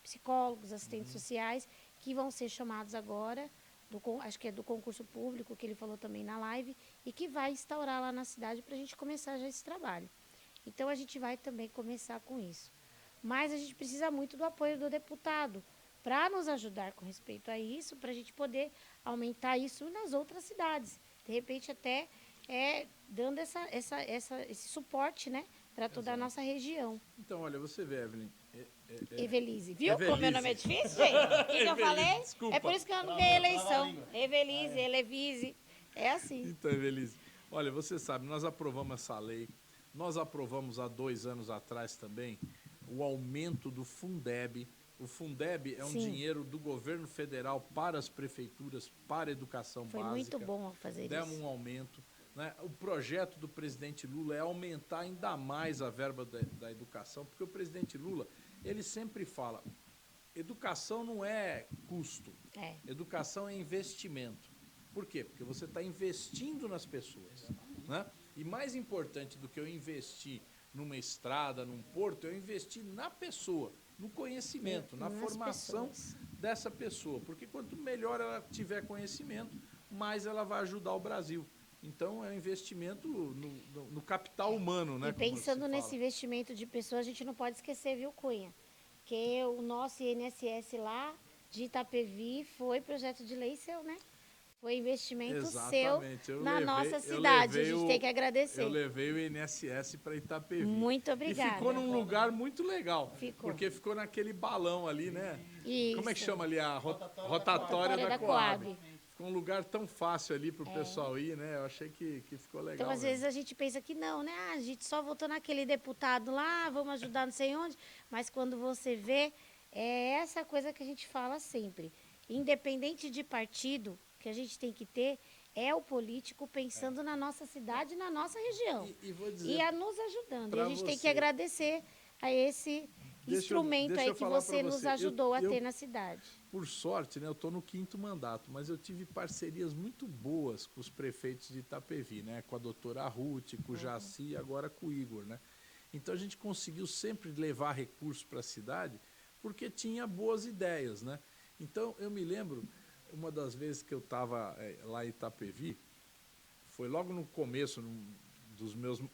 Speaker 2: psicólogos, assistentes sociais, que vão ser chamados agora, acho que é do concurso público, que ele falou também na live, e que vai instaurar lá na cidade para a gente começar já esse trabalho. Então, a gente vai também começar com isso. Mas a gente precisa muito do apoio do deputado para nos ajudar com respeito a isso, para a gente poder aumentar isso nas outras cidades. De repente, até dando esse suporte, né, para toda a nossa região.
Speaker 3: Então, olha, você vê, Evelyn...
Speaker 2: Evelise, viu?
Speaker 3: Evelise.
Speaker 2: Como meu nome é difícil, gente? O que eu falei?
Speaker 3: Desculpa.
Speaker 2: É por isso que eu não ganhei a eleição. Evelise, Elevise. É assim.
Speaker 3: Então, Evelise, olha, você sabe, nós aprovamos essa lei, nós aprovamos há 2 anos atrás também o aumento do Fundeb. O Fundeb é um dinheiro do governo federal para as prefeituras, para a educação básica.
Speaker 2: Foi muito bom fazer isso.
Speaker 3: Demos um aumento. Né? O projeto do presidente Lula é aumentar ainda mais a verba da educação, porque o presidente Lula, ele sempre fala, educação não é custo, educação é investimento. Por quê? Porque você está investindo nas pessoas. Né? E mais importante do que eu investir numa estrada, num porto, eu investir na pessoa, no conhecimento, na
Speaker 2: Nas
Speaker 3: formação
Speaker 2: pessoas.
Speaker 3: dessa pessoa. Porque quanto melhor ela tiver conhecimento, mais ela vai ajudar o Brasil. Então, é um investimento no capital humano, né?
Speaker 2: E
Speaker 3: como se
Speaker 2: pensando
Speaker 3: fala.
Speaker 2: nesse investimento de pessoas, a gente não pode esquecer, viu, Cunha? Que o nosso INSS lá de Itapevi foi projeto de lei seu, né? Foi investimento seu
Speaker 3: Exatamente.
Speaker 2: na nossa cidade. A gente tem que
Speaker 3: Eu
Speaker 2: agradecer.
Speaker 3: levei o INSS para Itapevi.
Speaker 2: Muito
Speaker 3: E
Speaker 2: obrigada.
Speaker 3: ficou num lugar muito legal.
Speaker 2: Ficou.
Speaker 3: Porque ficou naquele balão ali, né?
Speaker 2: Isso.
Speaker 3: Como é que chama ali? A rotatória
Speaker 2: Rotatória
Speaker 3: da
Speaker 2: da
Speaker 3: Coab.
Speaker 2: Coab.
Speaker 3: Ficou um lugar tão fácil ali para o pessoal ir, né? Eu achei que ficou legal.
Speaker 2: Então, às vezes, a gente pensa que não, né? Ah, a gente só votou naquele deputado lá, vamos ajudar não sei onde. Mas quando você vê, é essa coisa que a gente fala sempre. Independente de partido, que a gente tem que ter é o político pensando na nossa cidade, na nossa região.
Speaker 3: E vou dizer
Speaker 2: E a nos ajudando. E a gente tem que
Speaker 3: você.
Speaker 2: agradecer a esse instrumento
Speaker 3: deixa
Speaker 2: aí
Speaker 3: eu
Speaker 2: que
Speaker 3: falar
Speaker 2: você
Speaker 3: pra
Speaker 2: nos
Speaker 3: você.
Speaker 2: ajudou a
Speaker 3: Eu-
Speaker 2: ter na cidade.
Speaker 3: Por sorte, né, eu estou no 5º mandato, mas eu tive parcerias muito boas com os prefeitos de Itapevi, né, com a doutora Ruth, com o Jaci e agora com o Igor. Né? Então a gente conseguiu sempre levar recursos para a cidade porque tinha boas ideias. Né? Então eu me lembro, uma das vezes que eu estava lá em Itapevi, foi logo no começo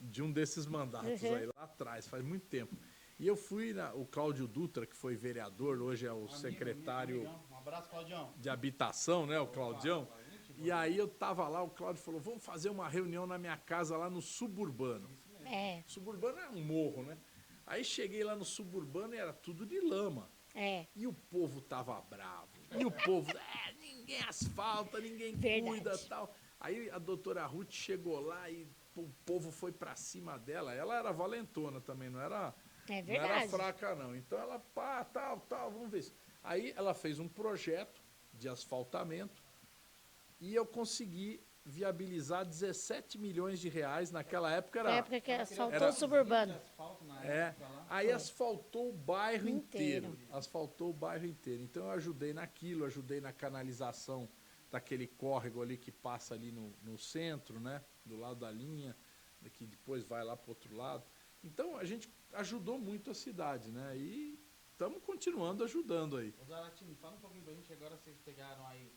Speaker 3: de um desses mandatos aí, lá atrás, faz muito tempo. E eu fui, o Cláudio Dutra, que foi vereador, hoje é o secretário
Speaker 1: Um abraço, Claudião.
Speaker 3: de habitação, né, o Claudião. E aí eu tava lá, o Cláudio falou, vamos fazer uma reunião na minha casa lá no Suburbano.
Speaker 2: É,
Speaker 3: Suburbano é um morro, né? Aí cheguei lá no Suburbano e era tudo de lama.
Speaker 2: é.
Speaker 3: E o povo tava bravo. E o povo, ninguém asfalta, ninguém
Speaker 2: Verdade.
Speaker 3: cuida tal. Aí a doutora Ruth chegou lá e o povo foi pra cima dela. Ela era valentona também, não era
Speaker 2: É
Speaker 3: não era
Speaker 2: verdade.
Speaker 3: fraca, não. Então ela, pá, tal, vamos ver isso. Aí ela fez um projeto de asfaltamento e eu consegui viabilizar 17 milhões de reais. Naquela época
Speaker 2: Na
Speaker 3: era.
Speaker 2: época que asfaltou
Speaker 3: era-
Speaker 2: o suburbano.
Speaker 3: Aí asfaltou o bairro
Speaker 2: Inteiro.
Speaker 3: inteiro. Asfaltou o bairro inteiro. Então eu ajudei naquilo, ajudei na canalização daquele córrego ali que passa ali no centro, né? Do lado da linha, que depois vai lá para o outro lado. Então a gente ajudou muito a cidade, né? E estamos continuando ajudando aí.
Speaker 1: Ô Zaratini, fala um pouquinho pra gente, agora vocês pegaram aí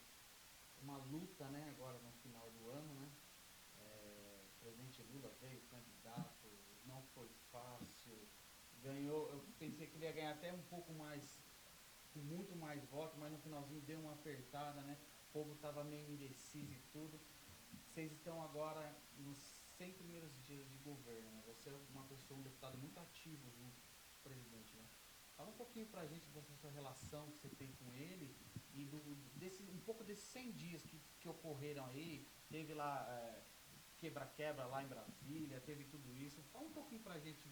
Speaker 1: uma luta, né, agora no final do ano, né? O presidente Lula veio candidato, não foi fácil, ganhou, eu pensei que ele ia ganhar até um pouco mais, com muito mais votos, mas no finalzinho deu uma apertada, né? O povo tava meio indeciso e tudo. Vocês estão agora nos 100 primeiros dias de governo, né? Você é uma pessoa, um deputado muito ativo junto com o presidente, né? Fala um pouquinho pra gente dessa sua relação que você tem com ele e um pouco desses 100 dias que ocorreram aí. Teve lá quebra-quebra lá em Brasília, teve tudo isso. Fala um pouquinho pra gente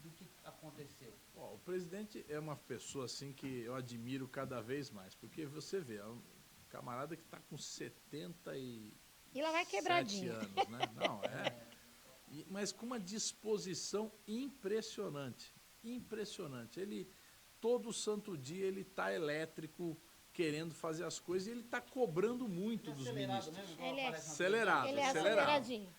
Speaker 1: do que aconteceu.
Speaker 3: Ó, o presidente é uma pessoa assim que eu admiro cada vez mais, porque você vê, é um camarada que está com 77
Speaker 2: E lá vai quebradinho.
Speaker 3: anos, né? Não, mas com uma disposição impressionante. Impressionante. Ele, todo santo dia, ele está elétrico, querendo fazer as coisas, e ele está cobrando muito dos ministros.
Speaker 2: Ele é
Speaker 3: Acelerado,
Speaker 2: Ele é
Speaker 3: acelerado.
Speaker 2: aceleradinho.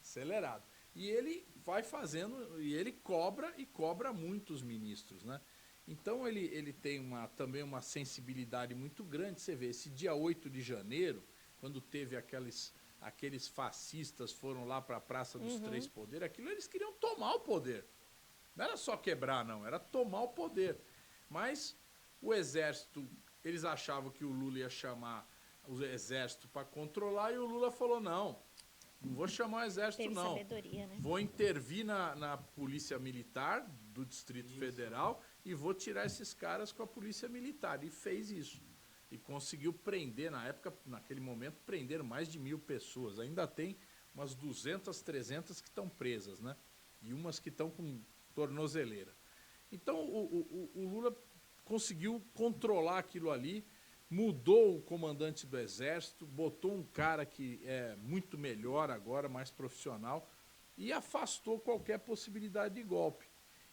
Speaker 3: Acelerado. E ele vai fazendo, e ele cobra muito os ministros, né? Então ele tem também uma sensibilidade muito grande. Você vê, esse dia 8 de janeiro, quando teve aqueles fascistas foram lá para a Praça dos Três Poderes, aquilo eles queriam tomar o poder. Não era só quebrar, não, era tomar o poder. Mas o exército, eles achavam que o Lula ia chamar o exército para controlar, e o Lula falou, não vou chamar o exército,
Speaker 2: Teve
Speaker 3: não.
Speaker 2: sabedoria, né?
Speaker 3: Vou intervir na Polícia Militar do Distrito Federal e vou tirar esses caras com a Polícia Militar. E fez isso. E conseguiu prender, naquele momento, prender mais de 1.000 pessoas. Ainda tem umas 200, 300 que estão presas, né? E umas que estão com tornozeleira. Então, o Lula conseguiu controlar aquilo ali, mudou o comandante do Exército, botou um cara que é muito melhor agora, mais profissional, e afastou qualquer possibilidade de golpe.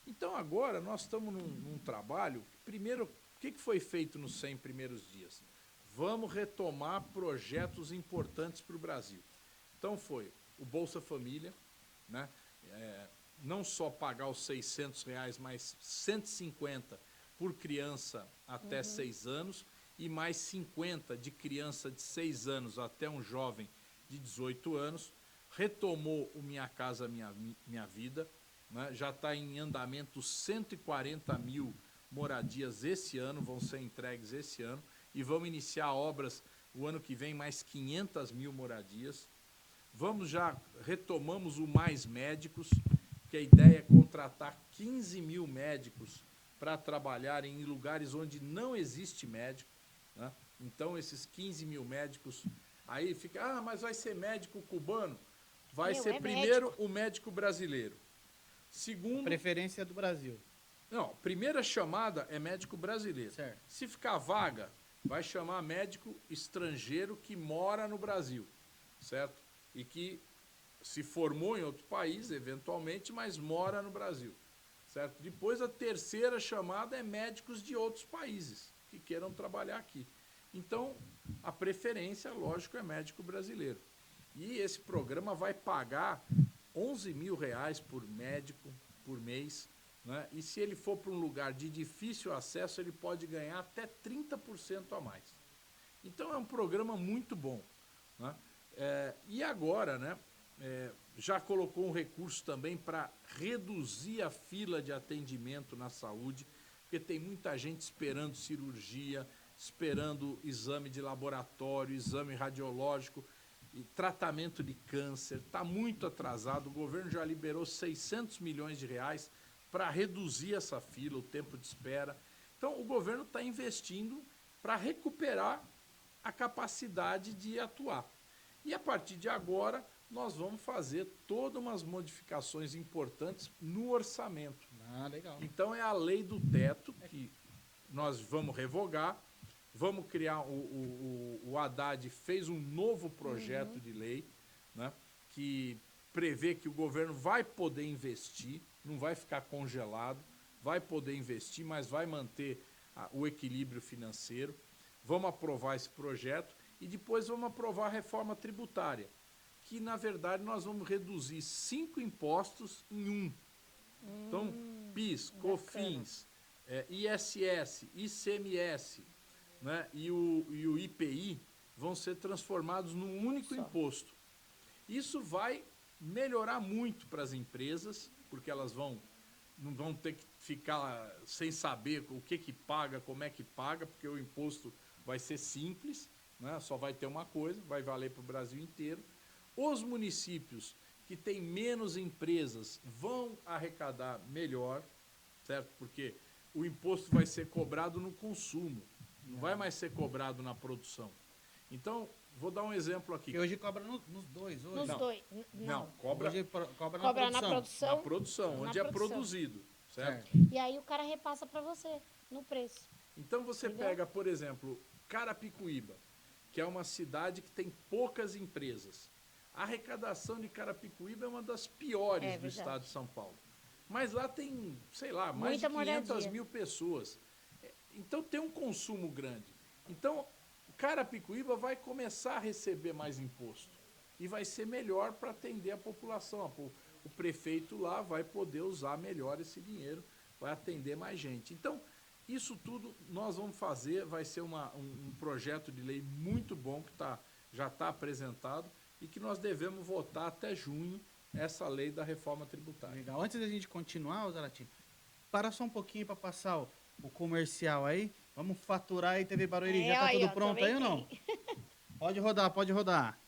Speaker 3: Então agora nós estamos num trabalho, primeiro, o que foi feito nos 100 primeiros dias? Vamos retomar projetos importantes para o Brasil. Então foi o Bolsa Família, né? Não só pagar os R$600, mas 150 por criança até 6 anos e mais 50 de criança de 6 anos até um jovem de 18 anos. Retomou o Minha Casa Minha Vida, né? Já está em andamento 140 mil moradias esse ano, vão ser entregues esse ano, e vamos iniciar obras o ano que vem, mais 500 mil moradias. Retomamos o Mais Médicos, que a ideia é contratar 15 mil médicos para trabalhar em lugares onde não existe médico, né? Então, esses 15 mil médicos, aí fica, mas vai ser médico cubano? Vai ser primeiro médico. O médico brasileiro. Segundo...
Speaker 1: Preferência do Brasil.
Speaker 3: Não, primeira chamada é médico brasileiro.
Speaker 1: Certo.
Speaker 3: Se ficar vaga, vai chamar médico estrangeiro que mora no Brasil, certo? E que se formou em outro país, eventualmente, mas mora no Brasil, certo? Depois, a terceira chamada é médicos de outros países que queiram trabalhar aqui. Então, a preferência, lógico, é médico brasileiro. E esse programa vai pagar R$11 mil por médico por mês, né? E se ele for para um lugar de difícil acesso, ele pode ganhar até 30% a mais. Então, é um programa muito bom, né? E agora, né, já colocou um recurso também para reduzir a fila de atendimento na saúde, porque tem muita gente esperando cirurgia, esperando exame de laboratório, exame radiológico, e tratamento de câncer. Está muito atrasado. O governo já liberou R$600 milhões para reduzir essa fila, o tempo de espera. Então, o governo está investindo para recuperar a capacidade de atuar. E a partir de agora, nós vamos fazer todas umas modificações importantes no orçamento.
Speaker 1: Legal.
Speaker 3: Então, é a lei do teto que nós vamos revogar, vamos criar, o Haddad fez um novo projeto de lei, né, que prevê que o governo vai poder investir, não vai ficar congelado, vai poder investir, mas vai manter o equilíbrio financeiro. Vamos aprovar esse projeto e depois vamos aprovar a reforma tributária, que, na verdade, nós vamos reduzir 5 impostos em um. Então, PIS, COFINS, ISS, ICMS, né, e o IPI vão ser transformados num único imposto. Isso vai melhorar muito para as empresas, porque elas não vão ter que ficar sem saber o que paga, como é que paga, porque o imposto vai ser simples, né, só vai ter uma coisa, vai valer para o Brasil inteiro. Os municípios que têm menos empresas vão arrecadar melhor, certo? Porque o imposto vai ser cobrado no consumo, não vai mais ser cobrado na produção. Então, vou dar um exemplo aqui.
Speaker 1: E hoje cobra nos dois. Hoje.
Speaker 2: Nos dois.
Speaker 3: Não, cobra
Speaker 2: na produção.
Speaker 3: Na produção, onde é produzido, certo?
Speaker 2: E aí o cara repassa para você, no preço.
Speaker 3: Então, você pega, por exemplo, Carapicuíba, que é uma cidade que tem poucas empresas. A arrecadação de Carapicuíba é uma das piores do estado de São Paulo. Mas lá tem, sei lá, mais de 500 mil pessoas. Então, tem um consumo grande. Então, Carapicuíba vai começar a receber mais imposto. E vai ser melhor para atender a população. O prefeito lá vai poder usar melhor esse dinheiro, vai atender mais gente. Então, isso tudo nós vamos fazer, vai ser um projeto de lei muito bom que já está apresentado e que nós devemos votar até junho essa lei da reforma tributária.
Speaker 1: Legal. Antes da gente continuar, Zarate, para só um pouquinho para passar o comercial aí. Vamos faturar aí, TV Barueri. Já tá tudo pronto aí ou não? Pode rodar, pode rodar.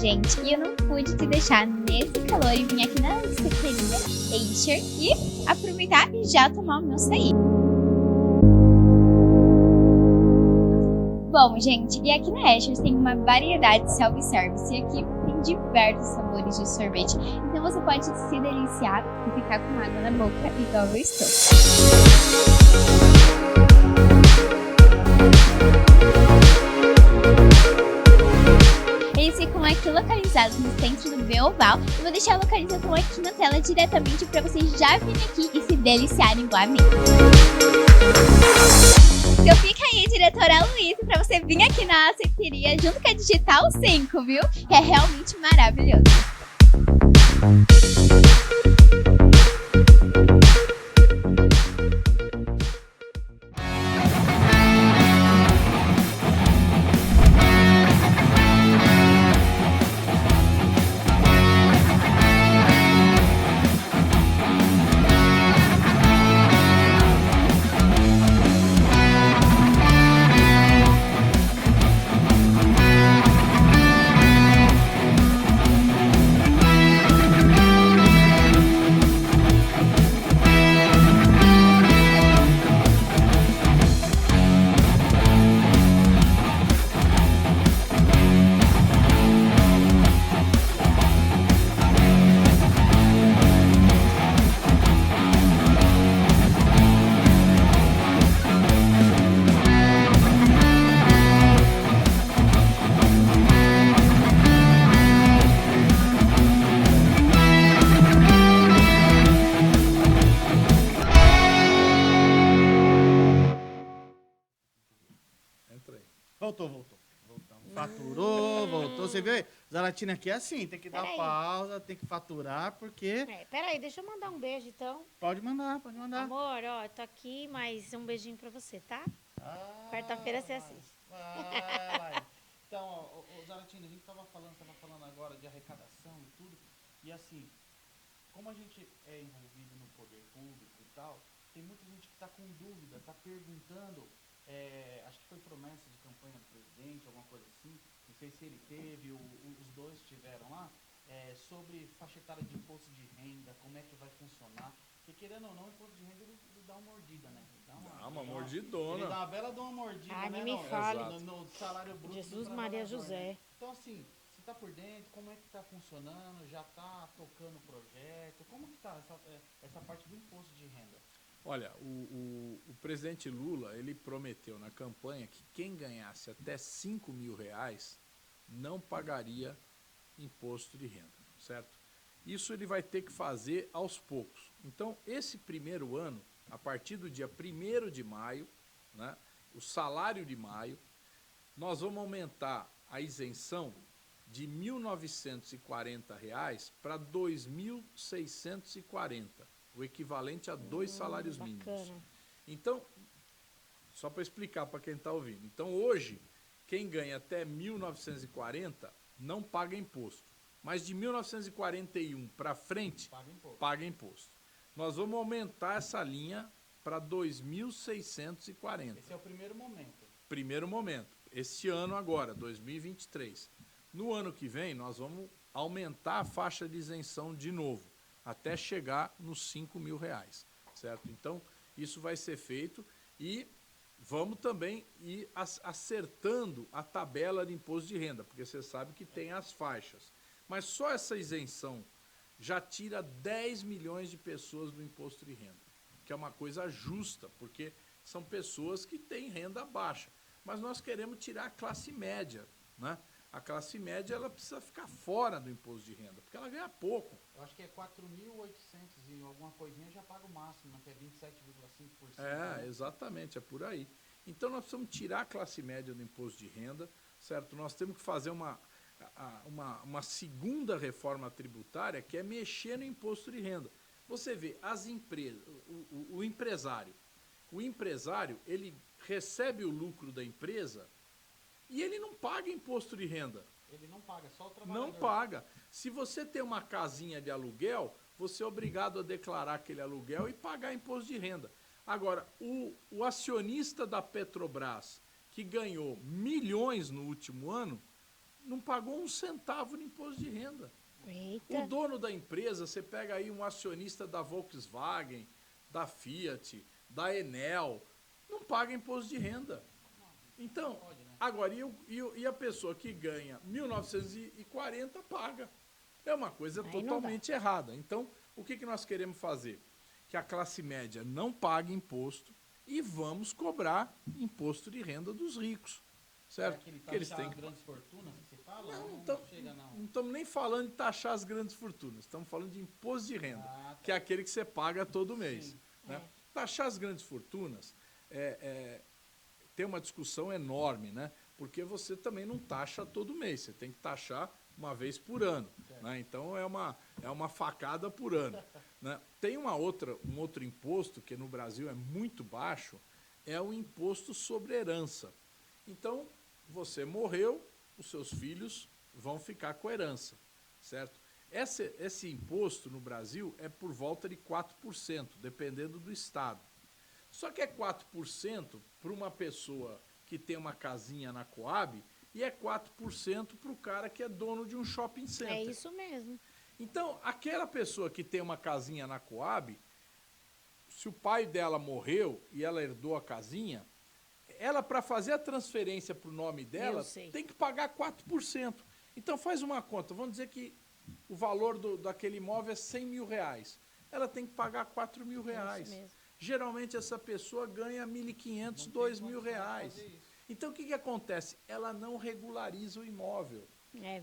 Speaker 4: gente. E eu não pude te deixar nesse calor e vir aqui na secretaria Acer e aproveitar e já tomar o meu açaí. Bom, gente, e aqui na Acer tem uma variedade de self-service e aqui tem diversos sabores de sorvete. Então você pode se deliciar e ficar com água na boca igual eu estou. Eles ficam aqui localizados no centro do Beoval e vou deixar a localização aqui na tela diretamente para vocês já virem aqui e se deliciarem igual a mim. Então fica aí, diretora Luísa, para você vir aqui na açaiteria junto com a Digital 5, viu? Que é realmente maravilhoso.
Speaker 1: Voltamos. Faturou, voltou. Você viu aí? Zaratina aqui é assim, tem que dar pausa, tem que faturar, porque...
Speaker 2: Peraí, deixa eu mandar um beijo, então.
Speaker 1: Pode mandar, pode mandar.
Speaker 2: Amor, ó, tô aqui, mas um beijinho pra você, tá? Quarta-feira você assiste.
Speaker 1: Vai. Então, ó, Zaratina, a gente tava falando agora de arrecadação e tudo, e assim, como a gente é envolvido no poder público e tal, tem muita gente que tá com dúvida, tá perguntando... acho que foi promessa de campanha do presidente, alguma coisa assim, não sei se ele teve, os dois tiveram lá, sobre faixa etária de imposto de renda, como é que vai funcionar, porque querendo ou não, o imposto de renda ele dá uma mordida, né? Ele dá
Speaker 3: uma mordidona.
Speaker 1: Ele dá uma bela de uma mordida, né?
Speaker 2: Me fale.
Speaker 1: No salário bruto.
Speaker 2: Jesus Maria José.
Speaker 1: Né? Então assim, você tá por dentro, como é que tá funcionando, já tá tocando o projeto, como que tá essa parte do imposto de renda?
Speaker 3: Olha, o presidente Lula, ele prometeu na campanha que quem ganhasse até R$5.000 não pagaria imposto de renda, certo? Isso ele vai ter que fazer aos poucos. Então, esse primeiro ano, a partir do dia 1º de maio, né, o salário de maio, nós vamos aumentar a isenção de R$ 1.940 para R$ 2.640. O equivalente a 2 salários mínimos. Então, só para explicar para quem está ouvindo. Então, hoje, quem ganha até 1.940 não paga imposto. Mas de 1941 para frente, paga imposto. Nós vamos aumentar essa linha para 2.640.
Speaker 1: Esse é o primeiro momento.
Speaker 3: Primeiro momento. Este ano agora, 2023. No ano que vem, nós vamos aumentar a faixa de isenção de novo, até chegar nos R$5.000, certo? Então, isso vai ser feito e vamos também ir acertando a tabela de imposto de renda, porque você sabe que tem as faixas. Mas só essa isenção já tira 10 milhões de pessoas do imposto de renda, que é uma coisa justa, porque são pessoas que têm renda baixa. Mas nós queremos tirar a classe média, né? A classe média ela precisa ficar fora do imposto de renda, porque ela ganha pouco.
Speaker 1: Eu acho que é 4.800 e alguma coisinha já paga o máximo, né? Que é 27,5%.
Speaker 3: Né? Exatamente, é por aí. Então nós precisamos tirar a classe média do imposto de renda, certo? Nós temos que fazer uma segunda reforma tributária, que é mexer no imposto de renda. Você vê, as empresas, o empresário, ele recebe o lucro da empresa e ele não paga imposto de renda.
Speaker 1: Ele não paga, só o trabalhador.
Speaker 3: Não paga. Se você tem uma casinha de aluguel, você é obrigado a declarar aquele aluguel e pagar imposto de renda. Agora, o acionista da Petrobras, que ganhou milhões no último ano, não pagou um centavo de imposto de renda.
Speaker 2: Eita.
Speaker 3: O dono da empresa, você pega aí um acionista da Volkswagen, da Fiat, da Enel, não paga imposto de renda. Então, agora, e a pessoa que ganha 1.940 paga. É uma coisa totalmente errada. Então, o que nós queremos fazer? Que a classe média não pague imposto e vamos cobrar imposto de renda dos ricos. Certo?
Speaker 1: Que eles têm grandes fortunas, que você fala?
Speaker 3: Não estamos nem falando de taxar as grandes fortunas, estamos falando de imposto de renda, que é aquele que você paga todo mês. Né? Taxar as grandes fortunas tem uma discussão enorme, né? Porque você também não taxa todo mês, você tem que taxar uma vez por ano. Né? Então é uma facada por ano. Né? Tem um outro imposto que no Brasil é muito baixo, é o imposto sobre herança. Então, você morreu, os seus filhos vão ficar com a herança, certo? Esse imposto no Brasil é por volta de 4%, dependendo do estado. Só que é 4% para uma pessoa que tem uma casinha na Coab e é 4% para o cara que é dono de um shopping center.
Speaker 2: É isso mesmo.
Speaker 3: Então, aquela pessoa que tem uma casinha na Coab, se o pai dela morreu e ela herdou a casinha, ela, para fazer a transferência para o nome dela, tem que pagar 4%. Então, faz uma conta. Vamos dizer que o valor daquele imóvel é 100 mil reais. Ela tem que pagar 4 mil reais. Geralmente, essa pessoa ganha 1.500, 2 mil reais. Então, o que acontece? Ela não regulariza o imóvel.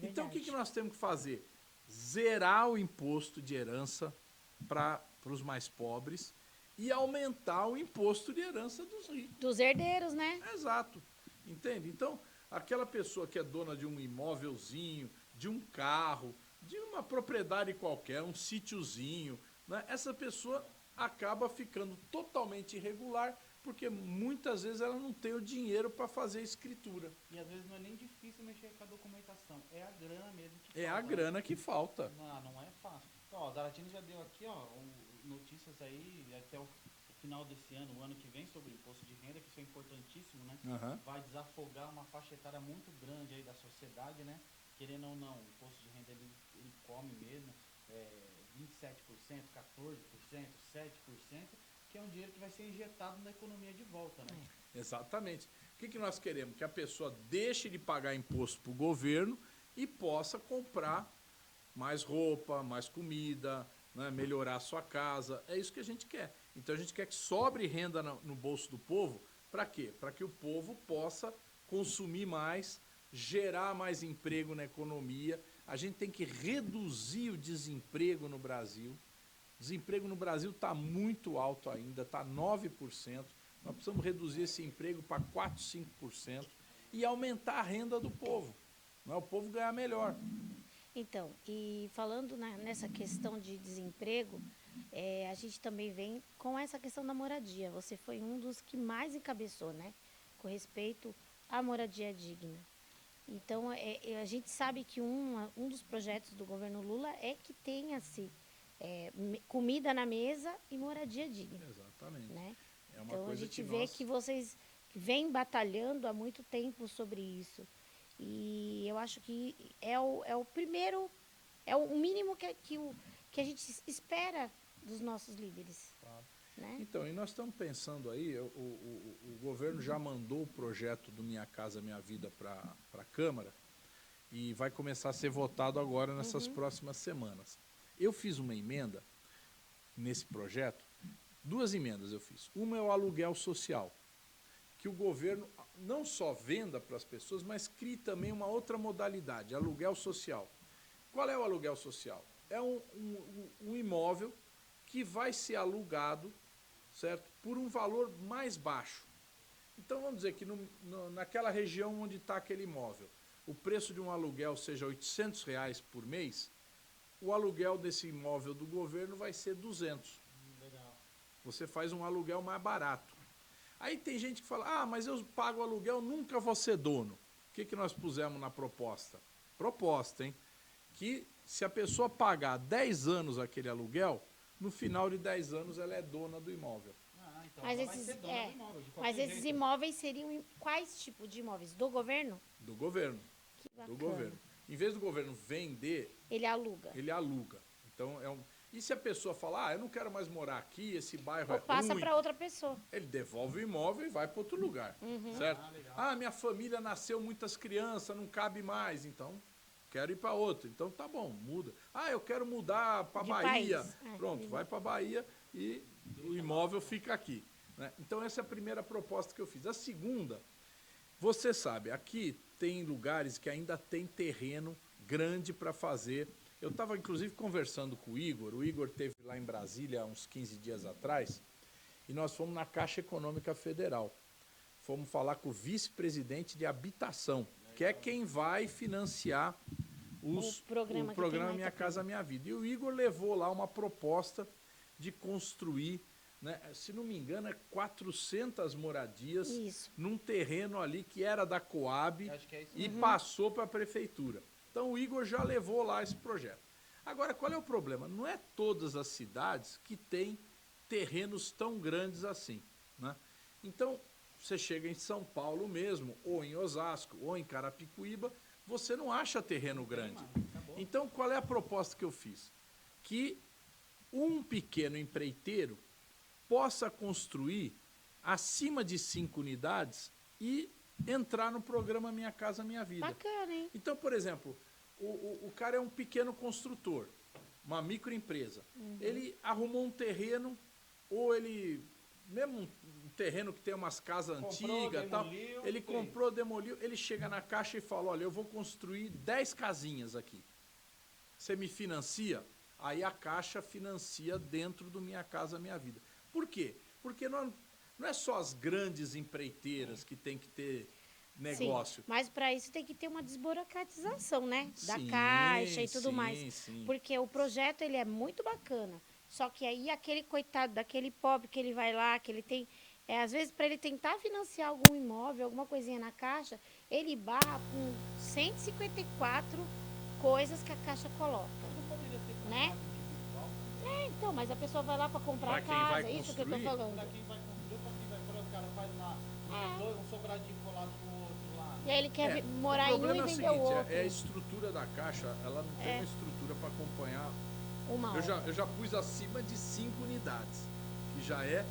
Speaker 3: Então, o que nós temos que fazer? Zerar o imposto de herança para os mais pobres e aumentar o imposto de herança dos ricos.
Speaker 2: Dos herdeiros, né?
Speaker 3: Exato. Entende? Então, aquela pessoa que é dona de um imóvelzinho, de um carro, de uma propriedade qualquer, um sítiozinho, né? Essa pessoa acaba ficando totalmente irregular, porque muitas vezes ela não tem o dinheiro para fazer a escritura.
Speaker 1: E às vezes não é nem difícil mexer com a documentação, é a grana mesmo que falta.
Speaker 3: É a grana que falta.
Speaker 1: Não é fácil. Então, ó, a Zaratini já deu aqui, ó, notícias aí até o final desse ano, o ano que vem, sobre o imposto de renda, que isso é importantíssimo, né? Vai desafogar uma faixa etária muito grande aí da sociedade, né? Querendo ou não, o imposto de renda ele come mesmo 27%, 14%, 7%, que é um dinheiro que vai ser injetado na economia de volta, né?
Speaker 3: Exatamente. O que nós queremos? Que a pessoa deixe de pagar imposto para o governo e possa comprar mais roupa, mais comida, né, melhorar a sua casa. É isso que a gente quer. Então a gente quer que sobre renda no bolso do povo. Para quê? Para que o povo possa consumir mais, gerar mais emprego na economia. A gente tem que reduzir o desemprego no Brasil. O desemprego no Brasil está muito alto ainda, está 9%. Nós precisamos reduzir esse emprego para 4%, 5% e aumentar a renda do povo. Não é o povo ganhar melhor.
Speaker 2: Então, e falando nessa questão de desemprego, a gente também vem com essa questão da moradia. Você foi um dos que mais encabeçou, né? Com respeito à moradia digna. Então, a gente sabe que um dos projetos do governo Lula é que tenha-se comida na mesa e moradia digna.
Speaker 3: Exatamente.
Speaker 2: Né?
Speaker 3: É uma
Speaker 2: então,
Speaker 3: coisa
Speaker 2: a gente
Speaker 3: que
Speaker 2: vê que vocês vêm batalhando há muito tempo sobre isso. E eu acho que é o primeiro, é o mínimo que a gente espera dos nossos líderes.
Speaker 3: Claro.
Speaker 2: Né?
Speaker 3: Então, e nós estamos pensando aí, o governo já mandou o projeto do Minha Casa Minha Vida para a Câmara e vai começar a ser votado agora nessas próximas semanas. Eu fiz uma emenda nesse projeto, 2 emendas eu fiz. Uma é o aluguel social, que o governo não só venda para as pessoas, mas crie também uma outra modalidade, aluguel social. Qual é o aluguel social? É um imóvel que vai ser alugado, certo, por um valor mais baixo. Então, vamos dizer que naquela região onde está aquele imóvel, o preço de um aluguel seja R$800 por mês, o aluguel desse imóvel do governo vai ser 200.
Speaker 1: Legal.
Speaker 3: Você faz um aluguel mais barato. Aí tem gente que fala, mas eu pago aluguel, nunca vou ser dono. O que nós pusemos na proposta? Proposta, hein? Que se a pessoa pagar 10 anos aquele aluguel, no final de 10 anos ela é dona do imóvel.
Speaker 1: Então
Speaker 2: mas
Speaker 1: ela vai ser dona do imóvel, de qualquer
Speaker 2: mas esses
Speaker 1: jeito.
Speaker 2: imóveis seriam quais tipos de imóveis? Do governo?
Speaker 3: Do governo.
Speaker 2: Que
Speaker 3: do
Speaker 2: bacana.
Speaker 3: governo. Em vez do governo vender,
Speaker 2: Ele aluga.
Speaker 3: ele aluga. Então, e se a pessoa falar, eu não quero mais morar aqui, esse bairro
Speaker 2: Ou
Speaker 3: é
Speaker 2: passa
Speaker 3: ruim,
Speaker 2: para outra pessoa.
Speaker 3: ele devolve o imóvel e vai para outro lugar,
Speaker 2: Uhum.
Speaker 3: certo?
Speaker 1: legal.
Speaker 3: Minha família nasceu muitas crianças, não cabe mais, então quero ir para outro. Então tá bom, muda. Eu quero mudar para
Speaker 2: De
Speaker 3: Bahia.
Speaker 2: país.
Speaker 3: Pronto, vai para Bahia e o imóvel fica aqui, né? Então essa é a primeira proposta que eu fiz. A segunda, você sabe, aqui tem lugares que ainda tem terreno grande para fazer. Eu estava, inclusive, conversando com o Igor esteve lá em Brasília há uns 15 dias atrás, e nós fomos na Caixa Econômica Federal. Fomos falar com o vice-presidente de habitação, que é quem vai financiar o programa Minha Casa Minha Vida. E o Igor levou lá uma proposta de construir, né, se não me engano, 400 moradias num terreno ali que era da Coab e passou para a prefeitura. Então o Igor já levou lá esse projeto. Agora, qual é o problema? Não é todas as cidades que têm terrenos tão grandes assim, né? Então, você chega em São Paulo mesmo, ou em Osasco, ou em Carapicuíba, você não acha terreno grande. Então, qual é a proposta que eu fiz? Que um pequeno empreiteiro possa construir acima de 5 unidades e entrar no programa Minha Casa Minha Vida.
Speaker 2: Bacana, hein?
Speaker 3: Então, por exemplo, o cara é um pequeno construtor, uma microempresa. Ele arrumou um terreno, ou ele, mesmo um terreno que tem umas casas antigas e tal, ele comprou, demoliu, ele chega na Caixa e fala, olha, eu vou construir 10 casinhas aqui. Você me financia? Aí a Caixa financia dentro do Minha Casa Minha Vida. Por quê? Porque não é só as grandes empreiteiras que tem que ter negócio.
Speaker 2: Sim, mas para isso tem que ter uma desburocratização, né? Da
Speaker 3: Sim,
Speaker 2: Caixa e tudo
Speaker 3: sim,
Speaker 2: mais.
Speaker 3: sim.
Speaker 2: Porque o projeto, ele é muito bacana. Só que aí aquele coitado daquele pobre que ele vai lá, que ele tem... às vezes, para ele tentar financiar algum imóvel, alguma coisinha na Caixa, ele barra com 154 coisas que a Caixa coloca. Né? Então, mas a pessoa vai lá para comprar a casa, é isso que eu tô falando.
Speaker 1: Pra quem vai construir, pra quem vai pôr, o cara faz lá um sobradinho colado no outro lá.
Speaker 2: E aí ele quer morar em um e
Speaker 3: vender o
Speaker 2: seguinte, outro.
Speaker 3: a estrutura da Caixa, ela não tem uma estrutura para acompanhar. Eu já pus acima de 5 unidades, que já é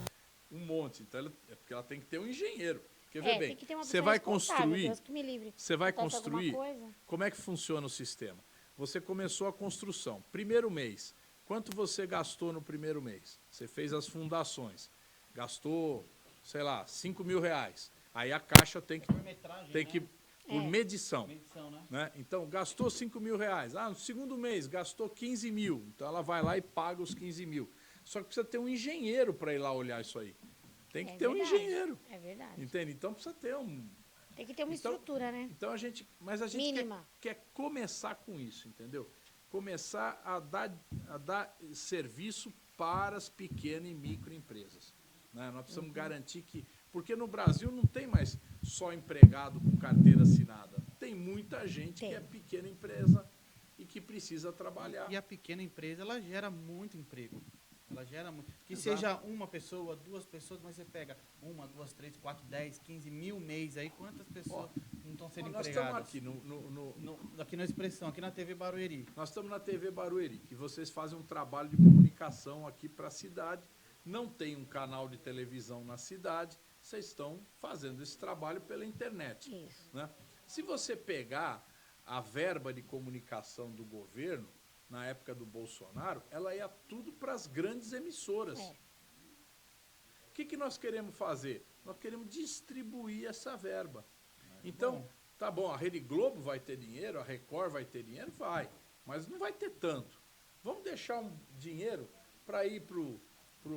Speaker 3: um monte. Então, é porque ela tem que ter um engenheiro. Porque, vê bem, você vai construir, como é que funciona o sistema? Você começou a construção. Primeiro mês, quanto você gastou no primeiro mês? Você fez as fundações. Gastou, sei lá, R$5.000. Aí a Caixa tem que... Por medição. Né? Então, gastou R$5.000. No segundo mês, gastou 15 mil. Então, ela vai lá e paga os 15 mil. Só que precisa ter um engenheiro para ir lá olhar isso aí. Tem que ter um engenheiro.
Speaker 2: É verdade.
Speaker 3: Entende? Então, precisa ter
Speaker 2: Tem que ter uma estrutura, né?
Speaker 3: Então, a gente quer começar com isso, entendeu? Começar a dar serviço para as pequenas e microempresas. Né? Nós precisamos garantir que... Porque no Brasil não tem mais só empregado com carteira assinada. Tem muita gente que é pequena empresa e que precisa trabalhar.
Speaker 1: E a pequena empresa, ela gera muito emprego. Ela gera muito. Que
Speaker 3: Exato.
Speaker 1: seja uma pessoa, 2 pessoas, mas você pega 1, 2, 3, 4, 10, 15 mil mês aí, quantas pessoas não estão sendo
Speaker 3: nós
Speaker 1: empregadas?
Speaker 3: estamos aqui
Speaker 1: aqui na Expressão, aqui na TV Barueri.
Speaker 3: Nós estamos na TV Barueri, que vocês fazem um trabalho de comunicação aqui para a cidade. Não tem um canal de televisão na cidade, vocês estão fazendo esse trabalho pela internet.
Speaker 2: Isso.
Speaker 3: Né? Se você pegar a verba de comunicação do governo, na época do Bolsonaro, ela ia tudo para as grandes emissoras. O que nós queremos fazer? Nós queremos distribuir essa verba. Então, tá bom, a Rede Globo vai ter dinheiro, a Record vai ter dinheiro? Vai, mas não vai ter tanto. Vamos deixar um dinheiro para ir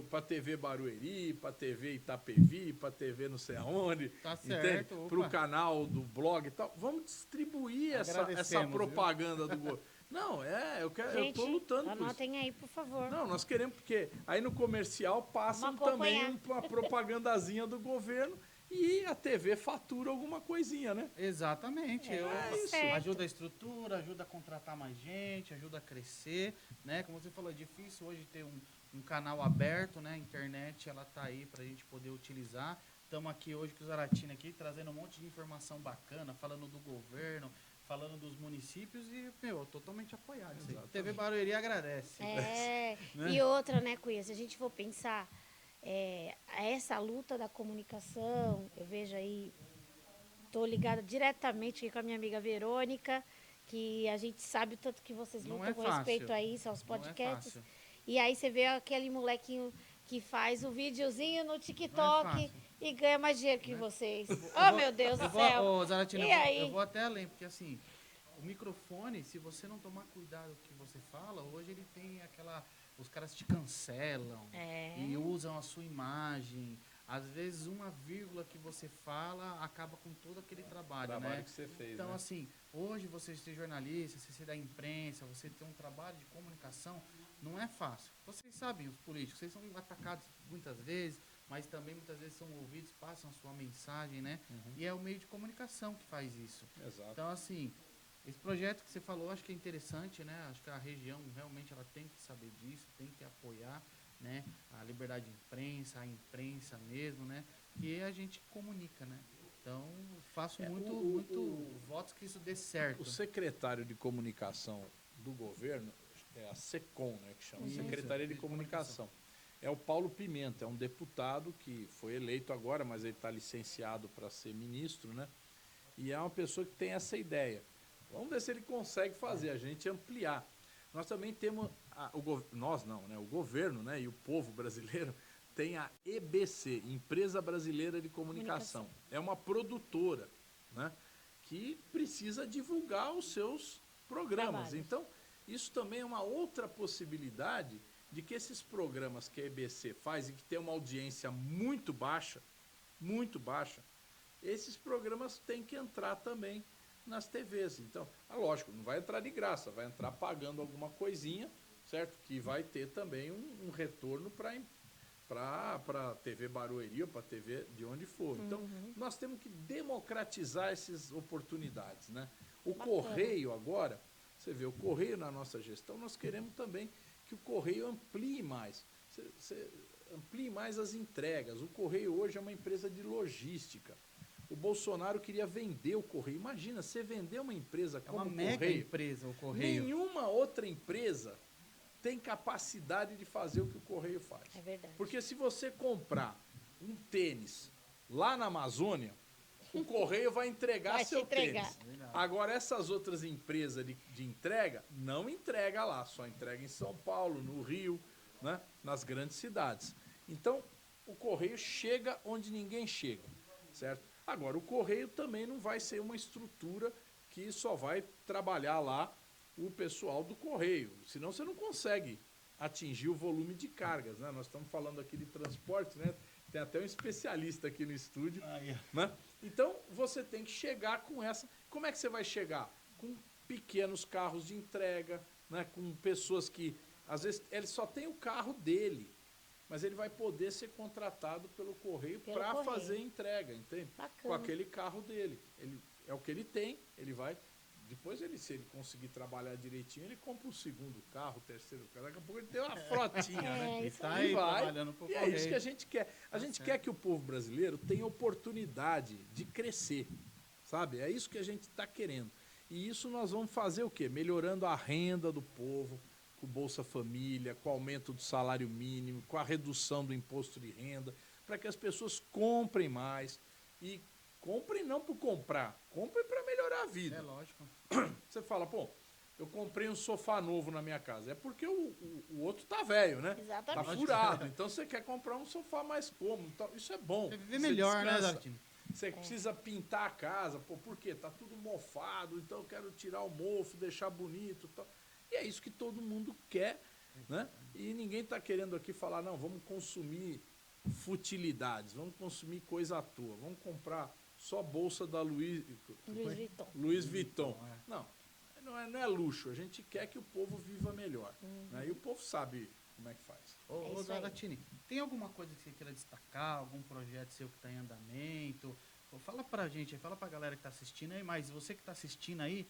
Speaker 3: para a TV Barueri, para a TV Itapevi, para a TV não sei aonde,
Speaker 1: tá certo,
Speaker 3: para o canal do blog e tal. Vamos distribuir essa propaganda do governo. Não, eu estou lutando por isso.
Speaker 2: Anotem aí, por favor.
Speaker 3: Não, nós queremos, porque aí no comercial passam também uma propagandazinha do governo e a TV fatura alguma coisinha, né?
Speaker 1: Exatamente.
Speaker 3: Isso.
Speaker 1: Ajuda a estrutura, ajuda a contratar mais gente, ajuda a crescer, né? Como você falou, é difícil hoje ter um canal aberto, né? A internet, ela tá aí para a gente poder utilizar. Estamos aqui hoje com o Zaratina aqui, trazendo um monte de informação bacana, falando do governo, falando dos municípios e, meu, totalmente apoiado. Isso aí.
Speaker 3: Exatamente.
Speaker 1: TV Barueri agradece.
Speaker 2: É,
Speaker 1: Né?
Speaker 2: e outra, né, Cunha, se a gente for pensar essa luta da comunicação, eu vejo aí, tô ligada diretamente aqui com a minha amiga Verônica, que a gente sabe o tanto que vocês
Speaker 1: Não
Speaker 2: lutam
Speaker 1: é
Speaker 2: com
Speaker 1: fácil.
Speaker 2: respeito a isso, aos
Speaker 1: Não é
Speaker 2: podcasts.
Speaker 1: fácil.
Speaker 2: E aí você vê aquele molequinho que faz o videozinho no
Speaker 1: Não é
Speaker 2: TikTok
Speaker 1: fácil.
Speaker 2: e ganha mais dinheiro que
Speaker 1: Né?
Speaker 2: vocês.
Speaker 1: Eu
Speaker 2: Oh,
Speaker 1: vou-
Speaker 2: meu Deus
Speaker 1: eu
Speaker 2: do
Speaker 1: vou,
Speaker 2: céu.
Speaker 1: ô, Zaratina,
Speaker 2: E
Speaker 1: eu vou-
Speaker 2: aí?
Speaker 1: eu vou até além, porque assim, o microfone, se você não tomar cuidado com o que você fala, hoje ele tem aquela. Os caras te cancelam e usam a sua imagem. Às vezes uma vírgula que você fala acaba com todo aquele trabalho, né?
Speaker 3: que você fez,
Speaker 1: Então,
Speaker 3: né?
Speaker 1: assim, hoje você ser jornalista, você ser da imprensa, você ter um trabalho de comunicação, não é fácil. Vocês sabem, os políticos, vocês são atacados muitas vezes, mas também muitas vezes são ouvidos, passam a sua mensagem, né? E é o meio de comunicação que faz isso.
Speaker 3: Exato.
Speaker 1: Então, assim, esse projeto que você falou, acho que é interessante, né? Acho que a região realmente ela tem que saber disso, tem que apoiar, né? A liberdade de imprensa, a imprensa mesmo, né? Que a gente comunica, né? Então, faço muito votos que isso dê certo.
Speaker 3: O secretário de comunicação do governo é a SECOM, né, que chama
Speaker 1: Isso,
Speaker 3: Secretaria de Comunicação. É o Paulo Pimenta, é um deputado que foi eleito agora, mas ele está licenciado para ser ministro, né? E é uma pessoa que tem essa ideia. Vamos ver se ele consegue fazer, a gente ampliar. Nós também temos, nós não, né? O governo, né? E o povo brasileiro tem a EBC, Empresa Brasileira de Comunicação. É uma produtora, né? Que precisa divulgar os seus programas.
Speaker 2: Trabalhos.
Speaker 3: Então, isso também é uma outra possibilidade de que esses programas que a EBC faz e que tem uma audiência muito baixa, esses programas têm que entrar também nas TVs. Então, lógico, não vai entrar de graça, vai entrar pagando alguma coisinha, certo? Que vai ter também um retorno para a TV Barueri ou para a TV de onde for. Então, nós temos que democratizar essas oportunidades, né? O Correio agora, você vê, o Correio na nossa gestão, nós queremos também que o Correio amplie mais. Amplie mais as entregas. O Correio hoje é uma empresa de logística. O Bolsonaro queria vender o Correio. Imagina, você vender uma empresa
Speaker 1: É
Speaker 3: como
Speaker 1: uma
Speaker 3: o
Speaker 1: mega
Speaker 3: Correio.
Speaker 1: empresa, o Correio.
Speaker 3: Nenhuma outra empresa tem capacidade de fazer o que o Correio faz.
Speaker 2: É verdade.
Speaker 3: Porque se você comprar um tênis lá na Amazônia, o Correio vai entregar
Speaker 2: Vai
Speaker 3: seu
Speaker 2: te entregar.
Speaker 3: tênis. Agora, essas outras empresas de entrega, não entrega lá, só entrega em São Paulo, no Rio, né, nas grandes cidades. Então, o Correio chega onde ninguém chega, certo? Agora, o Correio também não vai ser uma estrutura que só vai trabalhar lá o pessoal do Correio, senão você não consegue atingir o volume de cargas, né? Nós estamos falando aqui de transporte, né? Tem até um especialista aqui no estúdio, né? Então, você tem que chegar com essa... Como é que você vai chegar? Com pequenos carros de entrega, né? Com pessoas que, às vezes, ele só tem o carro dele, mas ele vai poder ser contratado pelo Correio para fazer entrega, entende?
Speaker 2: Bacana.
Speaker 3: Com aquele carro dele. É o que ele tem, ele vai... Depois, se ele conseguir trabalhar direitinho, ele compra o segundo carro, o terceiro carro. Daqui a pouco ele tem uma frotinha, né?
Speaker 1: E tá aí trabalhando pro
Speaker 3: E é
Speaker 1: Correio.
Speaker 3: isso que a gente quer. A gente quer que o povo brasileiro tenha oportunidade de crescer, sabe? É isso que a gente está querendo. E isso nós vamos fazer o quê? Melhorando a renda do povo, com o Bolsa Família, com o aumento do salário mínimo, com a redução do imposto de renda, para que as pessoas comprem mais. E comprem não por comprar, comprem para melhorar a vida.
Speaker 1: É lógico.
Speaker 3: Você fala, pô, eu comprei um sofá novo na minha casa. É porque o outro tá velho, né?
Speaker 2: Exatamente.
Speaker 3: Tá furado. Então você quer comprar um sofá mais cômodo. Então, isso é bom.
Speaker 1: Você viver melhor, né,
Speaker 3: descansa.
Speaker 1: Zartino?
Speaker 3: Você precisa pintar a casa. Pô, por quê? Tá tudo mofado, então eu quero tirar o mofo, deixar bonito e tal. E é isso que todo mundo quer, né? E ninguém tá querendo aqui falar, não, vamos consumir futilidades, vamos consumir coisa à toa, vamos comprar só bolsa da Louis Vuitton. Não é luxo. A gente quer que o povo viva melhor. Né? E o povo sabe como é que faz.
Speaker 1: Ô, Zaratini, tem alguma coisa que você queira destacar? Algum projeto seu que está em andamento? Fala pra gente, fala pra galera que tá assistindo aí, mas você que tá assistindo aí,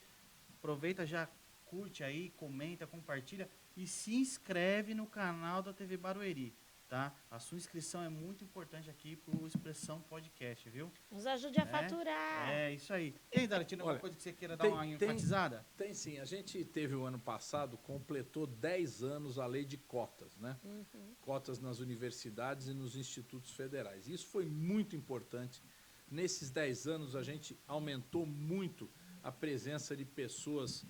Speaker 1: aproveita, já curte aí, comenta, compartilha e se inscreve no canal da TV Barueri. tá? A sua inscrição é muito importante aqui pro Expressão Podcast, viu?
Speaker 2: Nos ajude a faturar.
Speaker 1: É, isso aí. Tem, Darantino, alguma
Speaker 3: Olha,
Speaker 1: coisa que você queira dar uma enfatizada?
Speaker 3: Tem sim. A gente teve o ano passado, completou 10 anos a lei de cotas, né? Cotas nas universidades e nos institutos federais. Isso foi muito importante. Nesses 10 anos, a gente aumentou muito a presença de pessoas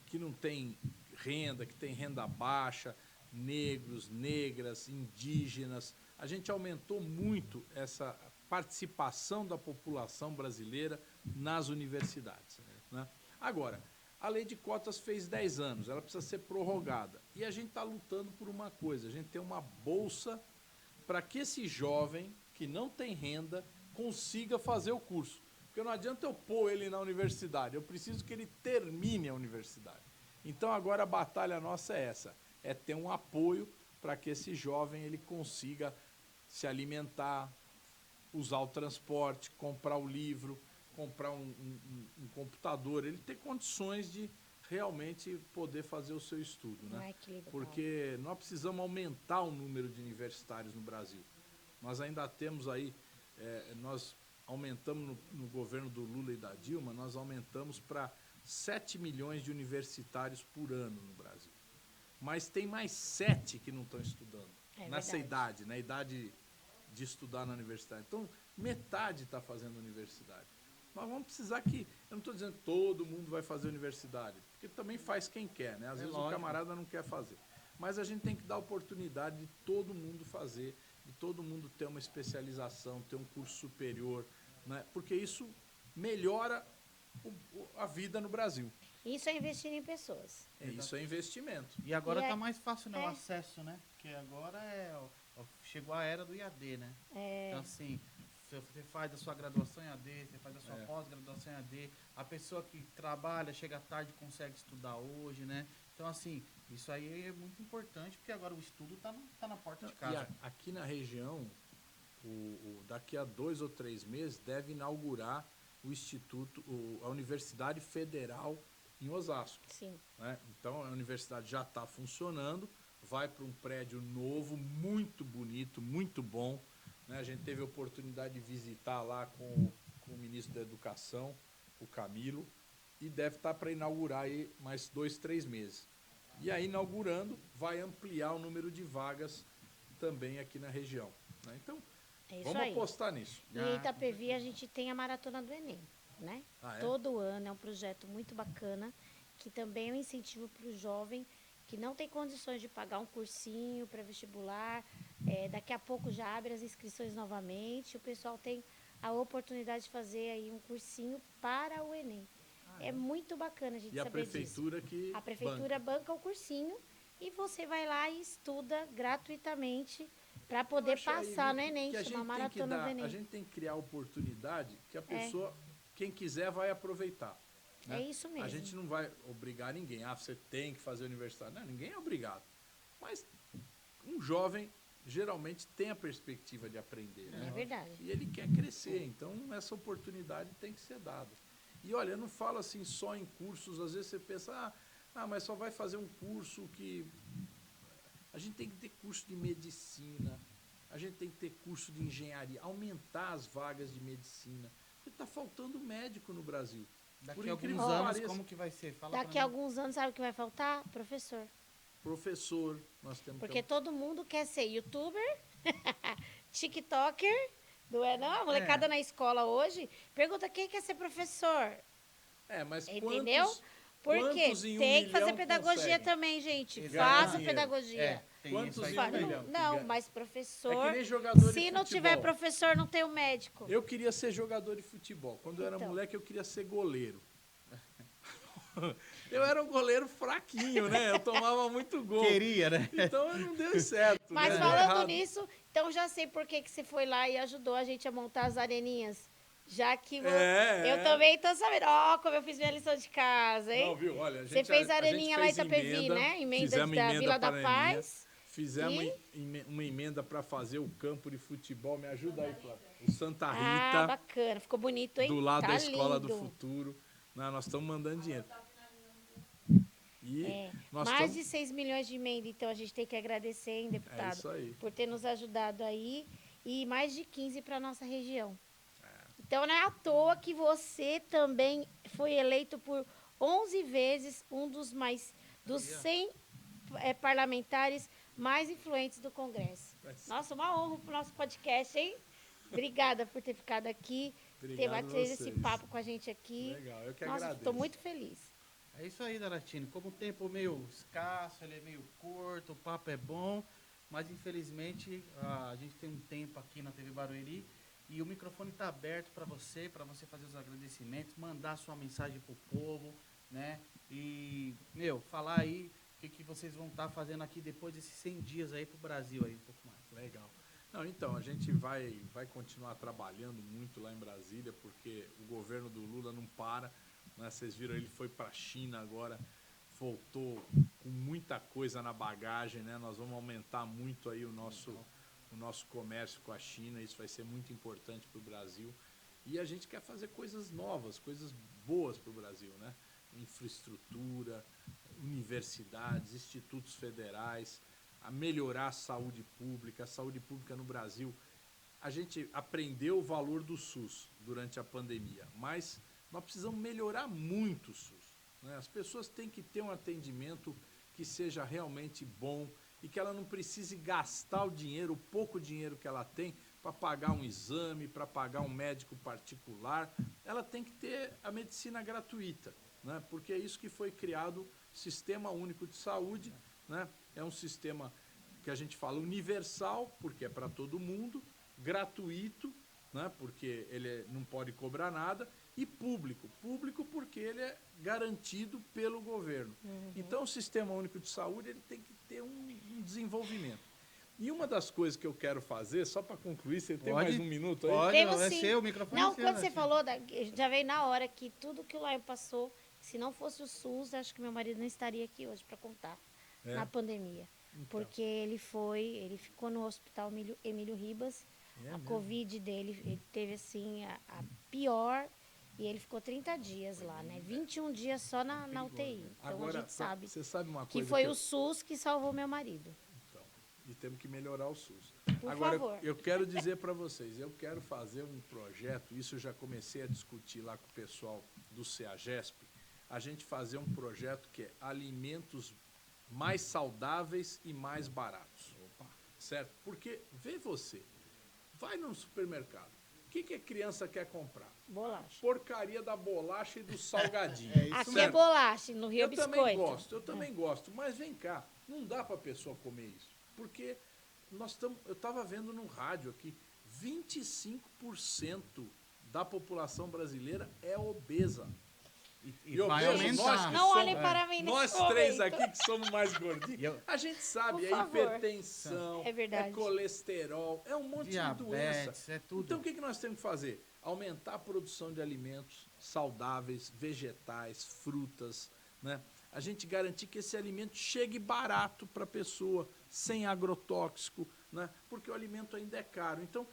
Speaker 3: que não têm renda, que têm renda baixa, negros, negras, indígenas. A gente aumentou muito essa participação da população brasileira nas universidades, né? Agora, a lei de cotas fez 10 anos, ela precisa ser prorrogada. E a gente está lutando por uma coisa, a gente tem uma bolsa para que esse jovem que não tem renda consiga fazer o curso. Porque não adianta eu pôr ele na universidade, eu preciso que ele termine a universidade. Então agora a batalha nossa é essa, é ter um apoio para que esse jovem ele consiga se alimentar, usar o transporte, comprar o livro, comprar um computador, ele ter condições de realmente poder fazer o seu estudo, né?
Speaker 2: Ai, que legal.
Speaker 3: Porque nós precisamos aumentar o número de universitários no Brasil. Nós ainda temos aí, nós aumentamos no governo do Lula e da Dilma, nós aumentamos para 7 milhões de universitários por ano no Brasil. Mas tem mais 7 que não estão estudando nessa
Speaker 2: verdade.
Speaker 3: idade, na idade de estudar na universidade. Então, metade está fazendo universidade. Nós vamos precisar que... Eu não estou dizendo que todo mundo vai fazer universidade, porque também faz quem quer, né? Às vezes
Speaker 1: lógico.
Speaker 3: o camarada não quer fazer. Mas a gente tem que dar oportunidade de todo mundo fazer, de todo mundo ter uma especialização, ter um curso superior, né? Porque isso melhora a vida no Brasil.
Speaker 2: Isso é investir em pessoas.
Speaker 3: Isso é investimento.
Speaker 1: E agora
Speaker 2: E
Speaker 1: tá mais fácil, né, o
Speaker 2: é.
Speaker 1: acesso, né? Porque agora chegou a era do IAD, né? Então, assim, você faz a sua graduação em AD, você faz a sua pós-graduação em AD, a pessoa que trabalha, chega tarde, consegue estudar hoje, né? Então, assim, isso aí é muito importante, porque agora o estudo tá na porta de casa.
Speaker 3: E aqui na região, daqui a 2 ou 3 meses, deve inaugurar o Instituto, a Universidade Federal em Osasco.
Speaker 2: Sim.
Speaker 3: Né? Então, a universidade já está funcionando, vai para um prédio novo, muito bonito, muito bom. Né? A gente teve a oportunidade de visitar lá com o ministro da Educação, o Camilo, e deve estar para inaugurar aí mais 2, 3 meses. E aí, inaugurando, vai ampliar o número de vagas também aqui na região. Né? Então,
Speaker 2: É isso
Speaker 3: vamos
Speaker 2: aí.
Speaker 3: apostar nisso.
Speaker 2: E em Itapevi a gente tem a Maratona do Enem, né?
Speaker 3: Ah, é?
Speaker 2: Todo ano é um projeto muito bacana, que também é um incentivo para o jovem que não tem condições de pagar um cursinho pré-vestibular. Daqui a pouco já abre as inscrições novamente. O pessoal tem a oportunidade de fazer aí um cursinho para o Enem. É muito bacana a gente
Speaker 3: E a
Speaker 2: saber disso.
Speaker 3: prefeitura que
Speaker 2: A prefeitura banca o cursinho e você vai lá e estuda gratuitamente para poder passar no Enem, chama Maratona do Enem.
Speaker 3: A gente tem que criar oportunidade que a pessoa, quem quiser, vai aproveitar. Né?
Speaker 2: É isso mesmo.
Speaker 3: A gente não vai obrigar ninguém. Você tem que fazer universidade. Não, ninguém é obrigado. Mas um jovem geralmente tem a perspectiva de aprender. Né?
Speaker 2: É verdade.
Speaker 3: E ele quer crescer. Então, essa oportunidade tem que ser dada. E olha, eu não falo assim só em cursos. Às vezes você pensa, mas só vai fazer um curso que... A gente tem que ter curso de medicina, a gente tem que ter curso de engenharia, aumentar as vagas de medicina. Porque está faltando médico no Brasil.
Speaker 1: Daqui a alguns anos, como que vai ser? Fala
Speaker 2: Daqui a alguns anos, sabe o que vai faltar? Professor.
Speaker 3: Professor, nós temos
Speaker 2: Porque todo mundo quer ser youtuber, tiktoker, não é não? A molecada na escola hoje pergunta quem quer ser professor.
Speaker 3: mas
Speaker 2: entendeu? Porque
Speaker 3: quantos em
Speaker 2: tem que fazer
Speaker 3: milhão
Speaker 2: pedagogia
Speaker 3: conseguem?
Speaker 2: também, gente.
Speaker 1: Exato.
Speaker 2: Faça
Speaker 3: Dinheiro.
Speaker 2: pedagogia.
Speaker 1: Tem
Speaker 3: Quantos
Speaker 1: isso aí
Speaker 3: em
Speaker 2: Fa-
Speaker 3: um
Speaker 1: também.
Speaker 3: milhão?
Speaker 2: não, mas professor.
Speaker 3: É que nem jogador de
Speaker 2: Se não
Speaker 3: futebol.
Speaker 2: tiver professor, não tem o médico.
Speaker 3: Eu queria ser jogador de futebol. Quando eu era
Speaker 2: Então.
Speaker 3: moleque, eu queria ser goleiro. Eu era um goleiro fraquinho, né? Eu tomava muito gol.
Speaker 1: Queria, né?
Speaker 3: Então não deu certo.
Speaker 2: Mas
Speaker 3: né? Deu
Speaker 2: falando
Speaker 3: errado.
Speaker 2: nisso, então já sei por que você foi lá e ajudou a gente a montar as areninhas. Já que eu também tô sabendo. Ó, como eu fiz minha lição de casa, hein?
Speaker 3: Não, viu? Olha,
Speaker 2: Você fez a
Speaker 3: gente
Speaker 2: areninha lá em
Speaker 3: fez
Speaker 2: Itapevi, né? Emenda
Speaker 3: fizemos
Speaker 2: da
Speaker 3: emenda
Speaker 2: Vila
Speaker 3: para
Speaker 2: da
Speaker 3: areninha,
Speaker 2: Paz.
Speaker 3: Fizemos
Speaker 2: E-
Speaker 3: uma emenda para fazer o campo de futebol. Me ajuda aí, Flávio. O Santa
Speaker 2: Ah,
Speaker 3: Rita,
Speaker 2: bacana. Ficou bonito, hein?
Speaker 3: do lado
Speaker 2: Tá
Speaker 3: da Escola do
Speaker 2: lindo.
Speaker 3: Futuro. Nós estamos mandando dinheiro. E nós
Speaker 2: Mais
Speaker 3: estamos...
Speaker 2: de 6 milhões de emenda, então a gente tem que agradecer, hein,
Speaker 3: É
Speaker 2: deputado,
Speaker 3: isso aí.
Speaker 2: por ter nos ajudado aí. E mais de 15 para nossa região. Então não é à toa que você também foi eleito por 11 vezes um dos 100 parlamentares mais influentes do Congresso. Nossa, uma honra para o nosso podcast, hein? Obrigada por ter ficado aqui, ter batido esse papo com a gente aqui.
Speaker 3: Legal, eu que
Speaker 2: Nossa,
Speaker 3: agradeço.
Speaker 2: estou muito feliz.
Speaker 1: É isso aí, Daratini. Como o tempo é meio escasso, ele é meio curto, o papo é bom, mas infelizmente a gente tem um tempo aqui na TV Barueri e o microfone está aberto para você fazer os agradecimentos, mandar sua mensagem para o povo, né? E, falar aí o que vocês vão estar fazendo aqui depois desses 100 dias aí para o Brasil aí, um pouco mais.
Speaker 3: Legal. Não, então, a gente vai continuar trabalhando muito lá em Brasília, porque o governo do Lula não para, né? Vocês viram, ele foi para a China agora, voltou com muita coisa na bagagem, né? Nós vamos aumentar muito aí o nosso comércio com a China, isso vai ser muito importante para o Brasil. E a gente quer fazer coisas novas, coisas boas para o Brasil, né? Infraestrutura, universidades, institutos federais, a melhorar a saúde pública. A saúde pública no Brasil, a gente aprendeu o valor do SUS durante a pandemia, mas nós precisamos melhorar muito o SUS, né? As pessoas têm que ter um atendimento que seja realmente bom e que ela não precise gastar o dinheiro, o pouco dinheiro que ela tem, para pagar um exame, para pagar um médico particular. Ela tem que ter a medicina gratuita, né? Porque é isso que foi criado o Sistema Único de Saúde, né? É um sistema que a gente fala universal, porque é para todo mundo, gratuito, né? Porque ele não pode cobrar nada, e público porque ele é garantido pelo governo. Então o Sistema Único de Saúde ele tem que ter um desenvolvimento. E uma das coisas que eu quero fazer, só para concluir, você tem mais um minuto aí?
Speaker 1: Pode,
Speaker 2: Temos
Speaker 1: é
Speaker 2: sim.
Speaker 1: seu, o microfone
Speaker 2: Não,
Speaker 1: é seu,
Speaker 2: quando você
Speaker 1: Daratini.
Speaker 2: falou, já veio na hora que tudo que o Laio passou, se não fosse o SUS, acho que meu marido não estaria aqui hoje para contar, na pandemia.
Speaker 3: Então.
Speaker 2: Porque ele ficou no hospital Emílio Ribas, a Covid dele, ele teve assim a pior, e ele ficou 30 dias lá, né? 21 dias só na UTI. Então
Speaker 3: Agora,
Speaker 2: a gente sabe
Speaker 3: você sabe uma
Speaker 2: que
Speaker 3: coisa
Speaker 2: foi o SUS que salvou meu marido.
Speaker 3: Então, e temos que melhorar o SUS.
Speaker 2: Por
Speaker 3: Agora,
Speaker 2: favor.
Speaker 3: eu quero dizer para vocês, eu quero fazer um projeto, isso eu já comecei a discutir lá com o pessoal do CEAGESP, a gente fazer um projeto que é alimentos mais saudáveis e mais baratos. Certo? Porque, vê você, vai no supermercado, o que a criança quer comprar?
Speaker 2: Bolacha.
Speaker 3: Porcaria da bolacha e do salgadinho.
Speaker 2: Aqui é bolacha, no Rio é biscoito.
Speaker 3: Eu também gosto, mas vem cá, não dá para a pessoa comer isso, porque eu estava vendo no rádio aqui, 25% da população brasileira é obesa.
Speaker 1: E vai
Speaker 3: obeso,
Speaker 1: aumentar.
Speaker 2: Não olhem para mim nesse
Speaker 3: nós
Speaker 2: momento.
Speaker 3: três aqui que somos mais gordinhos, a gente sabe,
Speaker 2: Por
Speaker 3: é
Speaker 2: favor.
Speaker 3: hipertensão,
Speaker 2: É verdade.
Speaker 3: colesterol, é um monte de doença.
Speaker 1: Diabetes, é tudo.
Speaker 3: Então o que nós temos que fazer? Aumentar a produção de alimentos saudáveis, vegetais, frutas, né? A gente garantir que esse alimento chegue barato para a pessoa, sem agrotóxico, né? Porque o alimento ainda é caro. Então,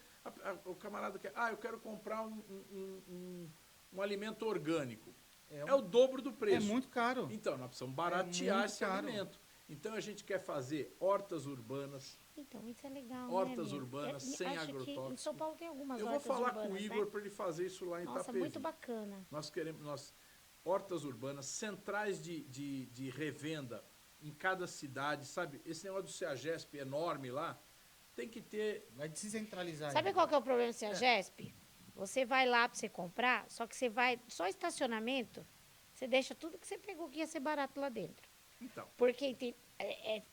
Speaker 3: o camarada quer, eu quero comprar um alimento orgânico. É o dobro do preço.
Speaker 1: É muito caro.
Speaker 3: Então, nós precisamos baratear
Speaker 1: muito
Speaker 3: esse
Speaker 1: caro.
Speaker 3: alimento. Então, a gente quer fazer hortas urbanas.
Speaker 2: Então, isso é legal,
Speaker 3: Hortas
Speaker 2: né,
Speaker 3: urbanas,
Speaker 2: amigo?
Speaker 3: sem
Speaker 2: Acho que
Speaker 3: agrotóxico.
Speaker 2: em São Paulo tem algumas
Speaker 3: Eu vou
Speaker 2: hortas
Speaker 3: falar
Speaker 2: urbanas,
Speaker 3: com o Igor
Speaker 2: né?
Speaker 3: para ele fazer isso lá em
Speaker 2: Nossa,
Speaker 3: Itapevi.
Speaker 2: muito bacana.
Speaker 3: Hortas urbanas, centrais de revenda em cada cidade, sabe? Esse negócio do CEAGESP enorme lá, tem que ter...
Speaker 1: Vai descentralizar.
Speaker 2: Sabe
Speaker 1: aí.
Speaker 2: qual que é o problema do CEAGESP? Você vai lá para você comprar, só que você vai... Só estacionamento, você deixa tudo que você pegou que ia ser barato lá dentro.
Speaker 3: Então,
Speaker 2: Porque tem,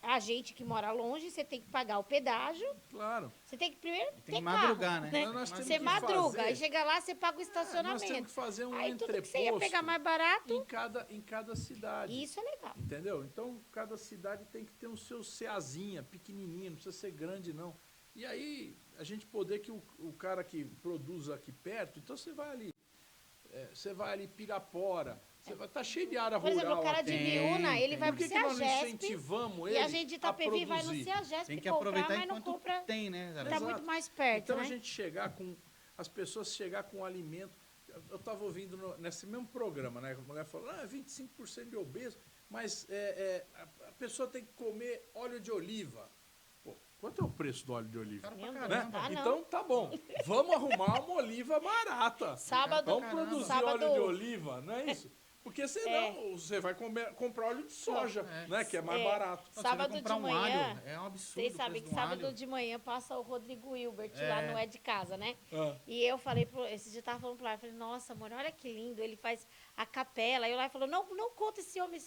Speaker 2: a gente que mora longe, você tem que pagar o pedágio.
Speaker 3: claro.
Speaker 2: Você tem que primeiro
Speaker 1: Tem
Speaker 2: ter
Speaker 1: que madrugar,
Speaker 2: carro,
Speaker 1: né?
Speaker 3: Então, nós temos
Speaker 2: Você
Speaker 3: que
Speaker 2: madruga,
Speaker 3: fazer-
Speaker 2: aí chega lá, você paga o
Speaker 3: Nós temos
Speaker 2: estacionamento.
Speaker 3: que fazer um
Speaker 2: Aí tudo que
Speaker 3: entreposto
Speaker 2: você ia pegar mais barato,
Speaker 3: em cada cidade.
Speaker 2: isso é legal.
Speaker 3: Entendeu? Então, cada cidade tem que ter o seu CEAzinha, pequenininha, não precisa ser grande, não. E aí, a gente poder que o cara que produz aqui perto, então você vai ali Pirapora, tá cheio de área
Speaker 2: Por
Speaker 3: rural.
Speaker 2: exemplo, o cara de
Speaker 3: aqui.
Speaker 2: Biúna, ele vai
Speaker 3: Por
Speaker 2: pro
Speaker 3: que nós não
Speaker 2: CEAGESP
Speaker 3: incentivamos
Speaker 2: e
Speaker 3: ele
Speaker 2: a gente de Itapevi vai no
Speaker 3: produzir?
Speaker 2: CEAGESP
Speaker 1: Tem que
Speaker 2: comprar,
Speaker 1: aproveitar
Speaker 2: mas não
Speaker 1: enquanto
Speaker 2: compra.
Speaker 1: tem, né, Zara?
Speaker 2: Tá
Speaker 3: Exato.
Speaker 2: muito mais perto,
Speaker 3: Então
Speaker 2: né?
Speaker 3: a gente as pessoas chegar com alimento. Eu estava ouvindo nesse mesmo programa, né? A mulher falou, 25% de obeso. mas a pessoa tem que comer óleo de oliva. Pô, quanto é o preço do óleo de oliva?
Speaker 1: Caro pra
Speaker 2: Meu
Speaker 1: caramba.
Speaker 2: Deus, não.
Speaker 3: Então tá bom, vamos arrumar uma oliva barata.
Speaker 2: Sábado,
Speaker 3: Vamos produzir
Speaker 2: sábado,
Speaker 3: óleo de oliva, não é isso? Porque senão você vai comprar óleo de soja, né? Que é mais barato.
Speaker 1: Você
Speaker 2: sábado
Speaker 1: vai comprar
Speaker 2: de
Speaker 1: um
Speaker 2: manhã,
Speaker 1: alho, é um absurdo.
Speaker 2: vocês
Speaker 1: o
Speaker 2: sabem
Speaker 1: preço
Speaker 2: que
Speaker 1: de um
Speaker 2: sábado
Speaker 1: alho.
Speaker 2: de manhã passa o Rodrigo Hilbert
Speaker 1: É.
Speaker 2: lá no É de Casa, né?
Speaker 3: Ah.
Speaker 2: E eu falei, esse dia eu tava falando pra ela, eu falei, nossa, amor, olha que lindo, ele faz a capela. Aí eu lá e falou, não conta esse homem,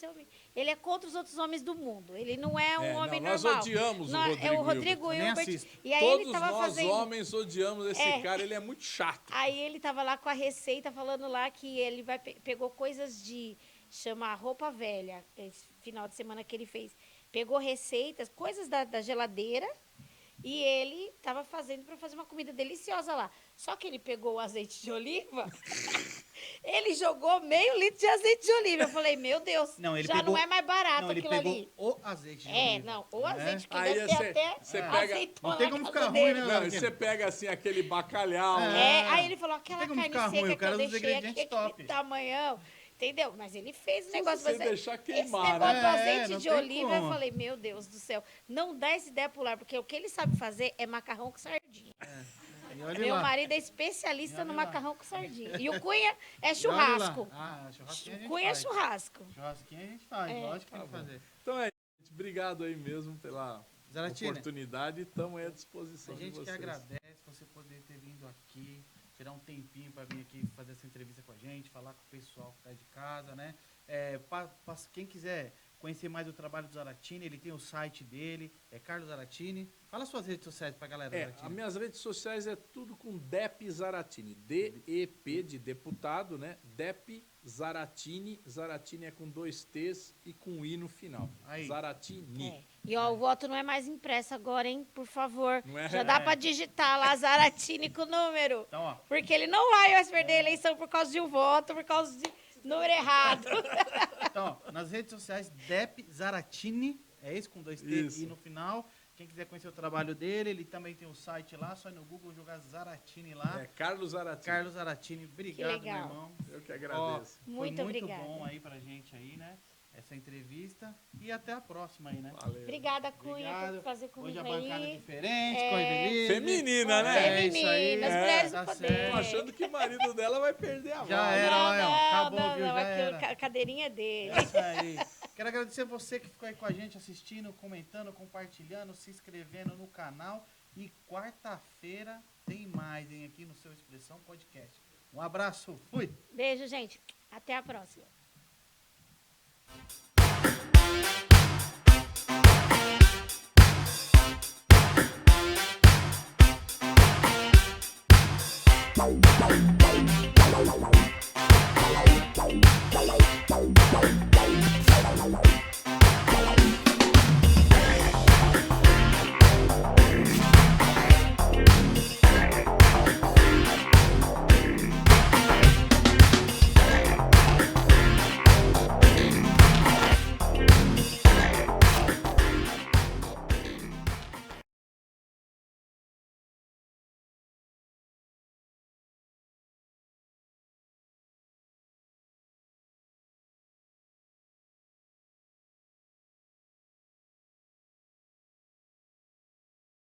Speaker 2: ele é contra os outros homens do mundo, ele não é um homem
Speaker 3: nós
Speaker 2: normal.
Speaker 3: odiamos
Speaker 2: É o Rodrigo
Speaker 1: Eu nem
Speaker 2: Hilbert.
Speaker 1: assisto.
Speaker 2: E aí
Speaker 3: Todos
Speaker 2: ele tava
Speaker 3: nós
Speaker 2: fazendo...
Speaker 3: homens odiamos esse cara, ele é muito chato.
Speaker 2: Aí ele tava lá com a receita, falando lá que ele pegou coisas chama roupa velha, esse final de semana que ele fez. Pegou receitas, coisas da geladeira, e ele tava fazendo para fazer uma comida deliciosa lá. Só que ele pegou o azeite de oliva, ele jogou meio litro de azeite de oliva. Eu falei, meu Deus,
Speaker 1: Não, ele
Speaker 2: já
Speaker 1: pegou-
Speaker 2: não é mais barato
Speaker 1: Não, ele
Speaker 2: aquilo
Speaker 1: pegou
Speaker 2: ali.
Speaker 1: o azeite de oliva.
Speaker 2: Não, o
Speaker 1: né?
Speaker 2: azeite que
Speaker 3: Aí
Speaker 2: deve ter até
Speaker 3: você pega-
Speaker 2: azeitona
Speaker 1: Não tem
Speaker 2: na
Speaker 1: como
Speaker 2: casa
Speaker 1: ficar ruim,
Speaker 2: dele.
Speaker 1: né?
Speaker 3: Não, e você pega assim aquele bacalhau,
Speaker 2: Aí ele falou, aquela
Speaker 1: Tem como
Speaker 2: carne
Speaker 1: ficar
Speaker 2: seca
Speaker 1: ruim, o
Speaker 2: que
Speaker 1: cara
Speaker 2: eu
Speaker 1: usa
Speaker 2: deixei
Speaker 1: ingredientes
Speaker 2: aqui,
Speaker 1: top.
Speaker 2: aquele tamanhão, entendeu? Mas ele fez o
Speaker 3: Se
Speaker 2: negócio.
Speaker 3: você
Speaker 2: mas
Speaker 3: deixar
Speaker 2: esse
Speaker 3: queimar,
Speaker 2: negócio
Speaker 1: né?
Speaker 2: do azeite
Speaker 1: não
Speaker 2: de
Speaker 1: tem
Speaker 2: oliva, eu
Speaker 1: como.
Speaker 2: falei, meu Deus do céu, não dá essa ideia pro lar, porque o que ele sabe fazer é macarrão com sardinha.
Speaker 1: E olha
Speaker 2: Meu
Speaker 1: lá.
Speaker 2: marido é especialista
Speaker 1: E olha
Speaker 2: no
Speaker 1: lá.
Speaker 2: macarrão com sardinha. E o Cunha é
Speaker 1: E olha
Speaker 2: churrasco.
Speaker 1: lá. Ah, churrasquinho a gente
Speaker 2: Cunha é
Speaker 1: faz.
Speaker 2: churrasco.
Speaker 1: Churrasquinho a gente faz, lógico que tem que fazer.
Speaker 3: Então é isso. Obrigado aí mesmo pela
Speaker 1: Zaratina,
Speaker 3: oportunidade. Estamos aí à disposição
Speaker 1: a
Speaker 3: de
Speaker 1: gente que
Speaker 3: vocês.
Speaker 1: agradece você poder ter vindo aqui, tirar um tempinho para vir aqui fazer essa entrevista com a gente, falar com o pessoal que tá de casa, né? Quem quiser conhecer mais o trabalho do Zaratini, ele tem o site dele, é Carlos Zaratini. Fala suas redes sociais pra galera,
Speaker 3: As
Speaker 1: Zaratini.
Speaker 3: minhas redes sociais é tudo com Dep Zaratini. D-E-P de deputado, né? Dep Zaratini. Zaratini é com 2 T's e com I no final.
Speaker 1: Aí.
Speaker 3: Zaratini.
Speaker 2: E ó, o voto não é mais impresso agora, hein? Por favor.
Speaker 3: Não é?
Speaker 2: Já dá pra digitar lá Zaratini com o número.
Speaker 1: Então, ó,
Speaker 2: Porque ele não vai mais perder a eleição por causa de um voto, por causa de número errado.
Speaker 1: Então, ó, nas redes sociais, Dep Zaratini, é isso, com 2 T
Speaker 3: Isso.
Speaker 1: e no final. Quem quiser conhecer o trabalho dele, ele também tem o site lá, só ir no Google jogar Zaratini lá.
Speaker 3: É Carlos Zaratini.
Speaker 1: Carlos Zaratini, obrigado,
Speaker 2: Que legal.
Speaker 1: meu irmão.
Speaker 3: Eu que
Speaker 1: Ó,
Speaker 3: agradeço.
Speaker 1: foi
Speaker 2: Muito
Speaker 1: muito
Speaker 2: obrigada.
Speaker 1: bom aí pra gente aí, né? Essa entrevista. E até a próxima aí, né?
Speaker 3: Valeu.
Speaker 2: Obrigada, Cunha,
Speaker 1: Obrigado.
Speaker 2: por fazer comigo
Speaker 1: Hoje a bancada é
Speaker 2: aí.
Speaker 1: diferente,
Speaker 2: É.
Speaker 1: coisa feliz.
Speaker 3: Feminina, né?
Speaker 1: É isso aí.
Speaker 2: Feminina, as mulheres
Speaker 1: tá
Speaker 2: do poder.
Speaker 1: certo.
Speaker 3: Tô achando que o marido dela vai perder a
Speaker 1: Já
Speaker 3: vaga.
Speaker 1: era, olha, acabou, viu? Já
Speaker 2: aquilo,
Speaker 1: era.
Speaker 2: a cadeirinha é dele.
Speaker 1: É isso aí. Quero agradecer você que ficou aí com a gente assistindo, comentando, compartilhando, se inscrevendo no canal. E quarta-feira tem mais, hein, aqui no Seu Expressão Podcast. Um abraço, fui!
Speaker 2: Beijo, gente. Até a próxima.
Speaker 5: Bye.